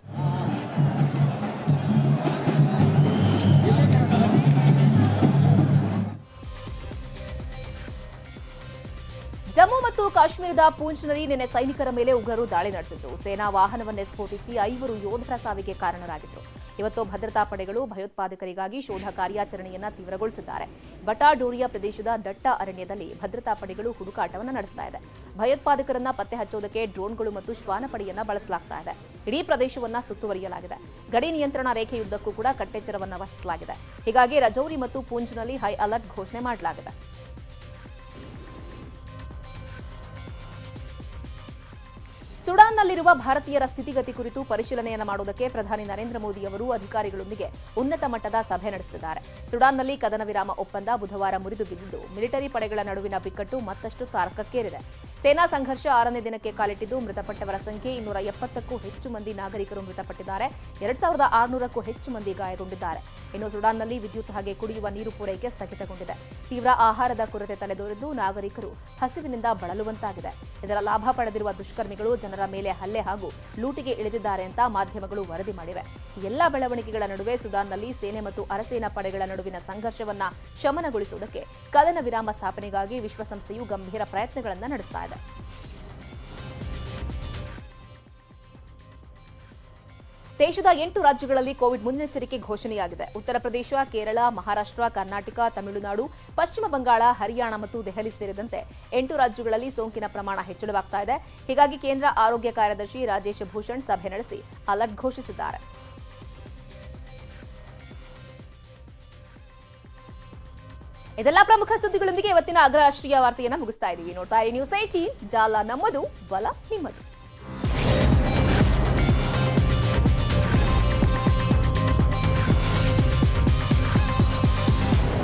ಜಮ್ಮು ಮತ್ತು ಕಾಶ್ಮೀರದ ಪೂಂಚ್ನಲ್ಲಿ ನಿನ್ನೆ ಸೈನಿಕರ ಮೇಲೆ ಉಗ್ರರು ದಾಳಿ ನಡೆಸಿದ್ರು. ಸೇನಾ ವಾಹನವನ್ನೇ ಸ್ಫೋಟಿಸಿ 5 ಯೋಧರ ಸಾವಿಗೆ ಕಾರಣರಾಗಿದ್ರು. ಇವತ್ತು ಭದ್ರತಾ ಪಡೆಗಳು ಭಯೋತ್ಪಾದಕರಿಗಾಗಿ ಶೋಧ ಕಾರ್ಯಾಚರಣೆಯನ್ನ ತೀವ್ರಗೊಳಿಸಿದ್ದಾರೆ. ಬಟಾಡೋರಿಯಾ ಪ್ರದೇಶದ ದಟ್ಟ ಅರಣ್ಯದಲ್ಲಿ ಭದ್ರತಾ ಪಡೆಗಳು ಹುಡುಕಾಟವನ್ನು ನಡೆಸ್ತಾ ಇದೆ. ಭಯೋತ್ಪಾದಕರನ್ನ ಪತ್ತೆ ಹಚ್ಚೋದಕ್ಕೆ ಡ್ರೋನ್ಗಳು ಮತ್ತು ಶ್ವಾನಪಡೆಯನ್ನ ಬಳಸಲಾಗ್ತಾ ಇದೆ. ಇಡೀ ಪ್ರದೇಶವನ್ನ ಸುತ್ತುವರಿಯಲಾಗಿದೆ. ಗಡಿ ನಿಯಂತ್ರಣ ರೇಖೆಯುದ್ದಕ್ಕೂ ಕೂಡ ಕಟ್ಟೆಚ್ಚರವನ್ನ ವಹಿಸಲಾಗಿದೆ. ಹೀಗಾಗಿ ರಜೌರಿ ಮತ್ತು ಪೂಂಚ್ನಲ್ಲಿ ಹೈ ಅಲರ್ಟ್ ಘೋಷಣೆ ಮಾಡಲಾಗಿದೆ. ಸುಡಾನ್ನಲ್ಲಿರುವ ಭಾರತೀಯರ ಸ್ಥಿತಿಗತಿ ಕುರಿತು ಪರಿಶೀಲನೆಯನ್ನು ಮಾಡುವುದಕ್ಕೆ ಪ್ರಧಾನಿ ನರೇಂದ್ರ ಮೋದಿ ಅವರು ಅಧಿಕಾರಿಗಳೊಂದಿಗೆ ಉನ್ನತ ಮಟ್ಟದ ಸಭೆ ನಡೆಸಿದ್ದಾರೆ. ಸುಡಾನ್ನಲ್ಲಿ ಕದನ ವಿರಾಮ ಒಪ್ಪಂದ ಬುಧವಾರ ಮುರಿದು ಬಿದ್ದಿದ್ದು ಮಿಲಿಟರಿ ಪಡೆಗಳ ನಡುವಿನ ಬಿಕ್ಕಟ್ಟು ಮತ್ತಷ್ಟು ತಾರಕಕ್ಕೇರಿದೆ. ಸೇನಾ ಸಂಘರ್ಷ 6ನೇ ದಿನಕ್ಕೆ ಕಾಲಿಟ್ಟಿದ್ದು ಮೃತಪಟ್ಟವರ ಸಂಖ್ಯೆ 270ಕ್ಕೂ ಹೆಚ್ಚು ಮಂದಿ ನಾಗರಿಕರು ಮೃತಪಟ್ಟಿದ್ದಾರೆ. 2600ಕ್ಕೂ ಹೆಚ್ಚು ಮಂದಿ ಗಾಯಗೊಂಡಿದ್ದಾರೆ. ಇನ್ನು ಸುಡಾನ್ನಲ್ಲಿ ವಿದ್ಯುತ್ ಹಾಗೆ ಕುಡಿಯುವ ನೀರು ಪೂರೈಕೆ ಸ್ಥಗಿತಗೊಂಡಿದೆ. ತೀವ್ರ ಆಹಾರದ ಕೊರತೆ ತಲೆದೋರಿದ್ದು ನಾಗರಿಕರು ಹಸಿವಿನಿಂದ ಬಳಲುವಂತಾಗಿದೆ. ಇದರ ಲಾಭ ಪಡೆದಿರುವ ದುಷ್ಕರ್ಮಿಗಳು ಜನರ ಮೇಲೆ ಹಲ್ಲೆ ಹಾಗೂ ಲೂಟಿಗೆ ಇಳಿದಿದ್ದಾರೆ ಅಂತ ಮಾಧ್ಯಮಗಳು ವರದಿ ಮಾಡಿವೆ. ಎಲ್ಲ ಬೆಳವಣಿಗೆಗಳ ನಡುವೆ ಸುಡಾನ್ನಲ್ಲಿ ಸೇನೆ ಮತ್ತು ಅರಸೇನಾ ಪಡೆಗಳ ನಡುವಿನ ಸಂಘರ್ಷವನ್ನ ಶಮನಗೊಳಿಸುವುದಕ್ಕೆ ಕದನ ವಿರಾಮ ಸ್ಥಾಪನೆಗಾಗಿ ವಿಶ್ವಸಂಸ್ಥೆಯು ಗಂಭೀರ ಪ್ರಯತ್ನಗಳನ್ನು ನಡೆಸ್ತಾ ಇದೆ. ದೇಶದ 8 ರಾಜ್ಯಗಳಲ್ಲಿ ಕೋವಿಡ್ ಮುನ್ನೆಚ್ಚರಿಕೆ ಘೋಷಣೆಯಾಗಿದೆ. ಉತ್ತರ ಪ್ರದೇಶ, ಕೇರಳ, ಮಹಾರಾಷ್ಟ್ರ, ಕರ್ನಾಟಕ, ತಮಿಳುನಾಡು, ಪಶ್ಚಿಮ ಬಂಗಾಳ, ಹರಿಯಾಣ ಮತ್ತು ದೆಹಲಿ ಸೇರಿದಂತೆ 8 ರಾಜ್ಯಗಳಲ್ಲಿ ಸೋಂಕಿನ ಪ್ರಮಾಣ ಹೆಚ್ಚಳವಾಗ್ತಾ ಇದೆ. ಹೀಗಾಗಿ ಕೇಂದ್ರ ಆರೋಗ್ಯ ಕಾರ್ಯದರ್ಶಿ ರಾಜೇಶ್ ಭೂಷಣ್ ಸಭೆ ನಡೆಸಿ ಅಲರ್ಟ್ ಘೋಷಿಸಿದ್ದಾರೆ. ಇದೆಲ್ಲ ಪ್ರಮುಖ ಸುದ್ದಿಗಳೊಂದಿಗೆ ಇವತ್ತಿನ ಅಗ್ರ ರಾಷ್ಟ್ರೀಯ ವಾರ್ತೆಯನ್ನು ಮುಗಿಸ್ತಾ ಇದ್ದೀವಿ. ನೋಡ್ತಾ ಇರಿ ನ್ಯೂಸ್ 18, ಜಾಲ ನಮ್ಮದು, ಬಲ ನಿಮ್ಮದು.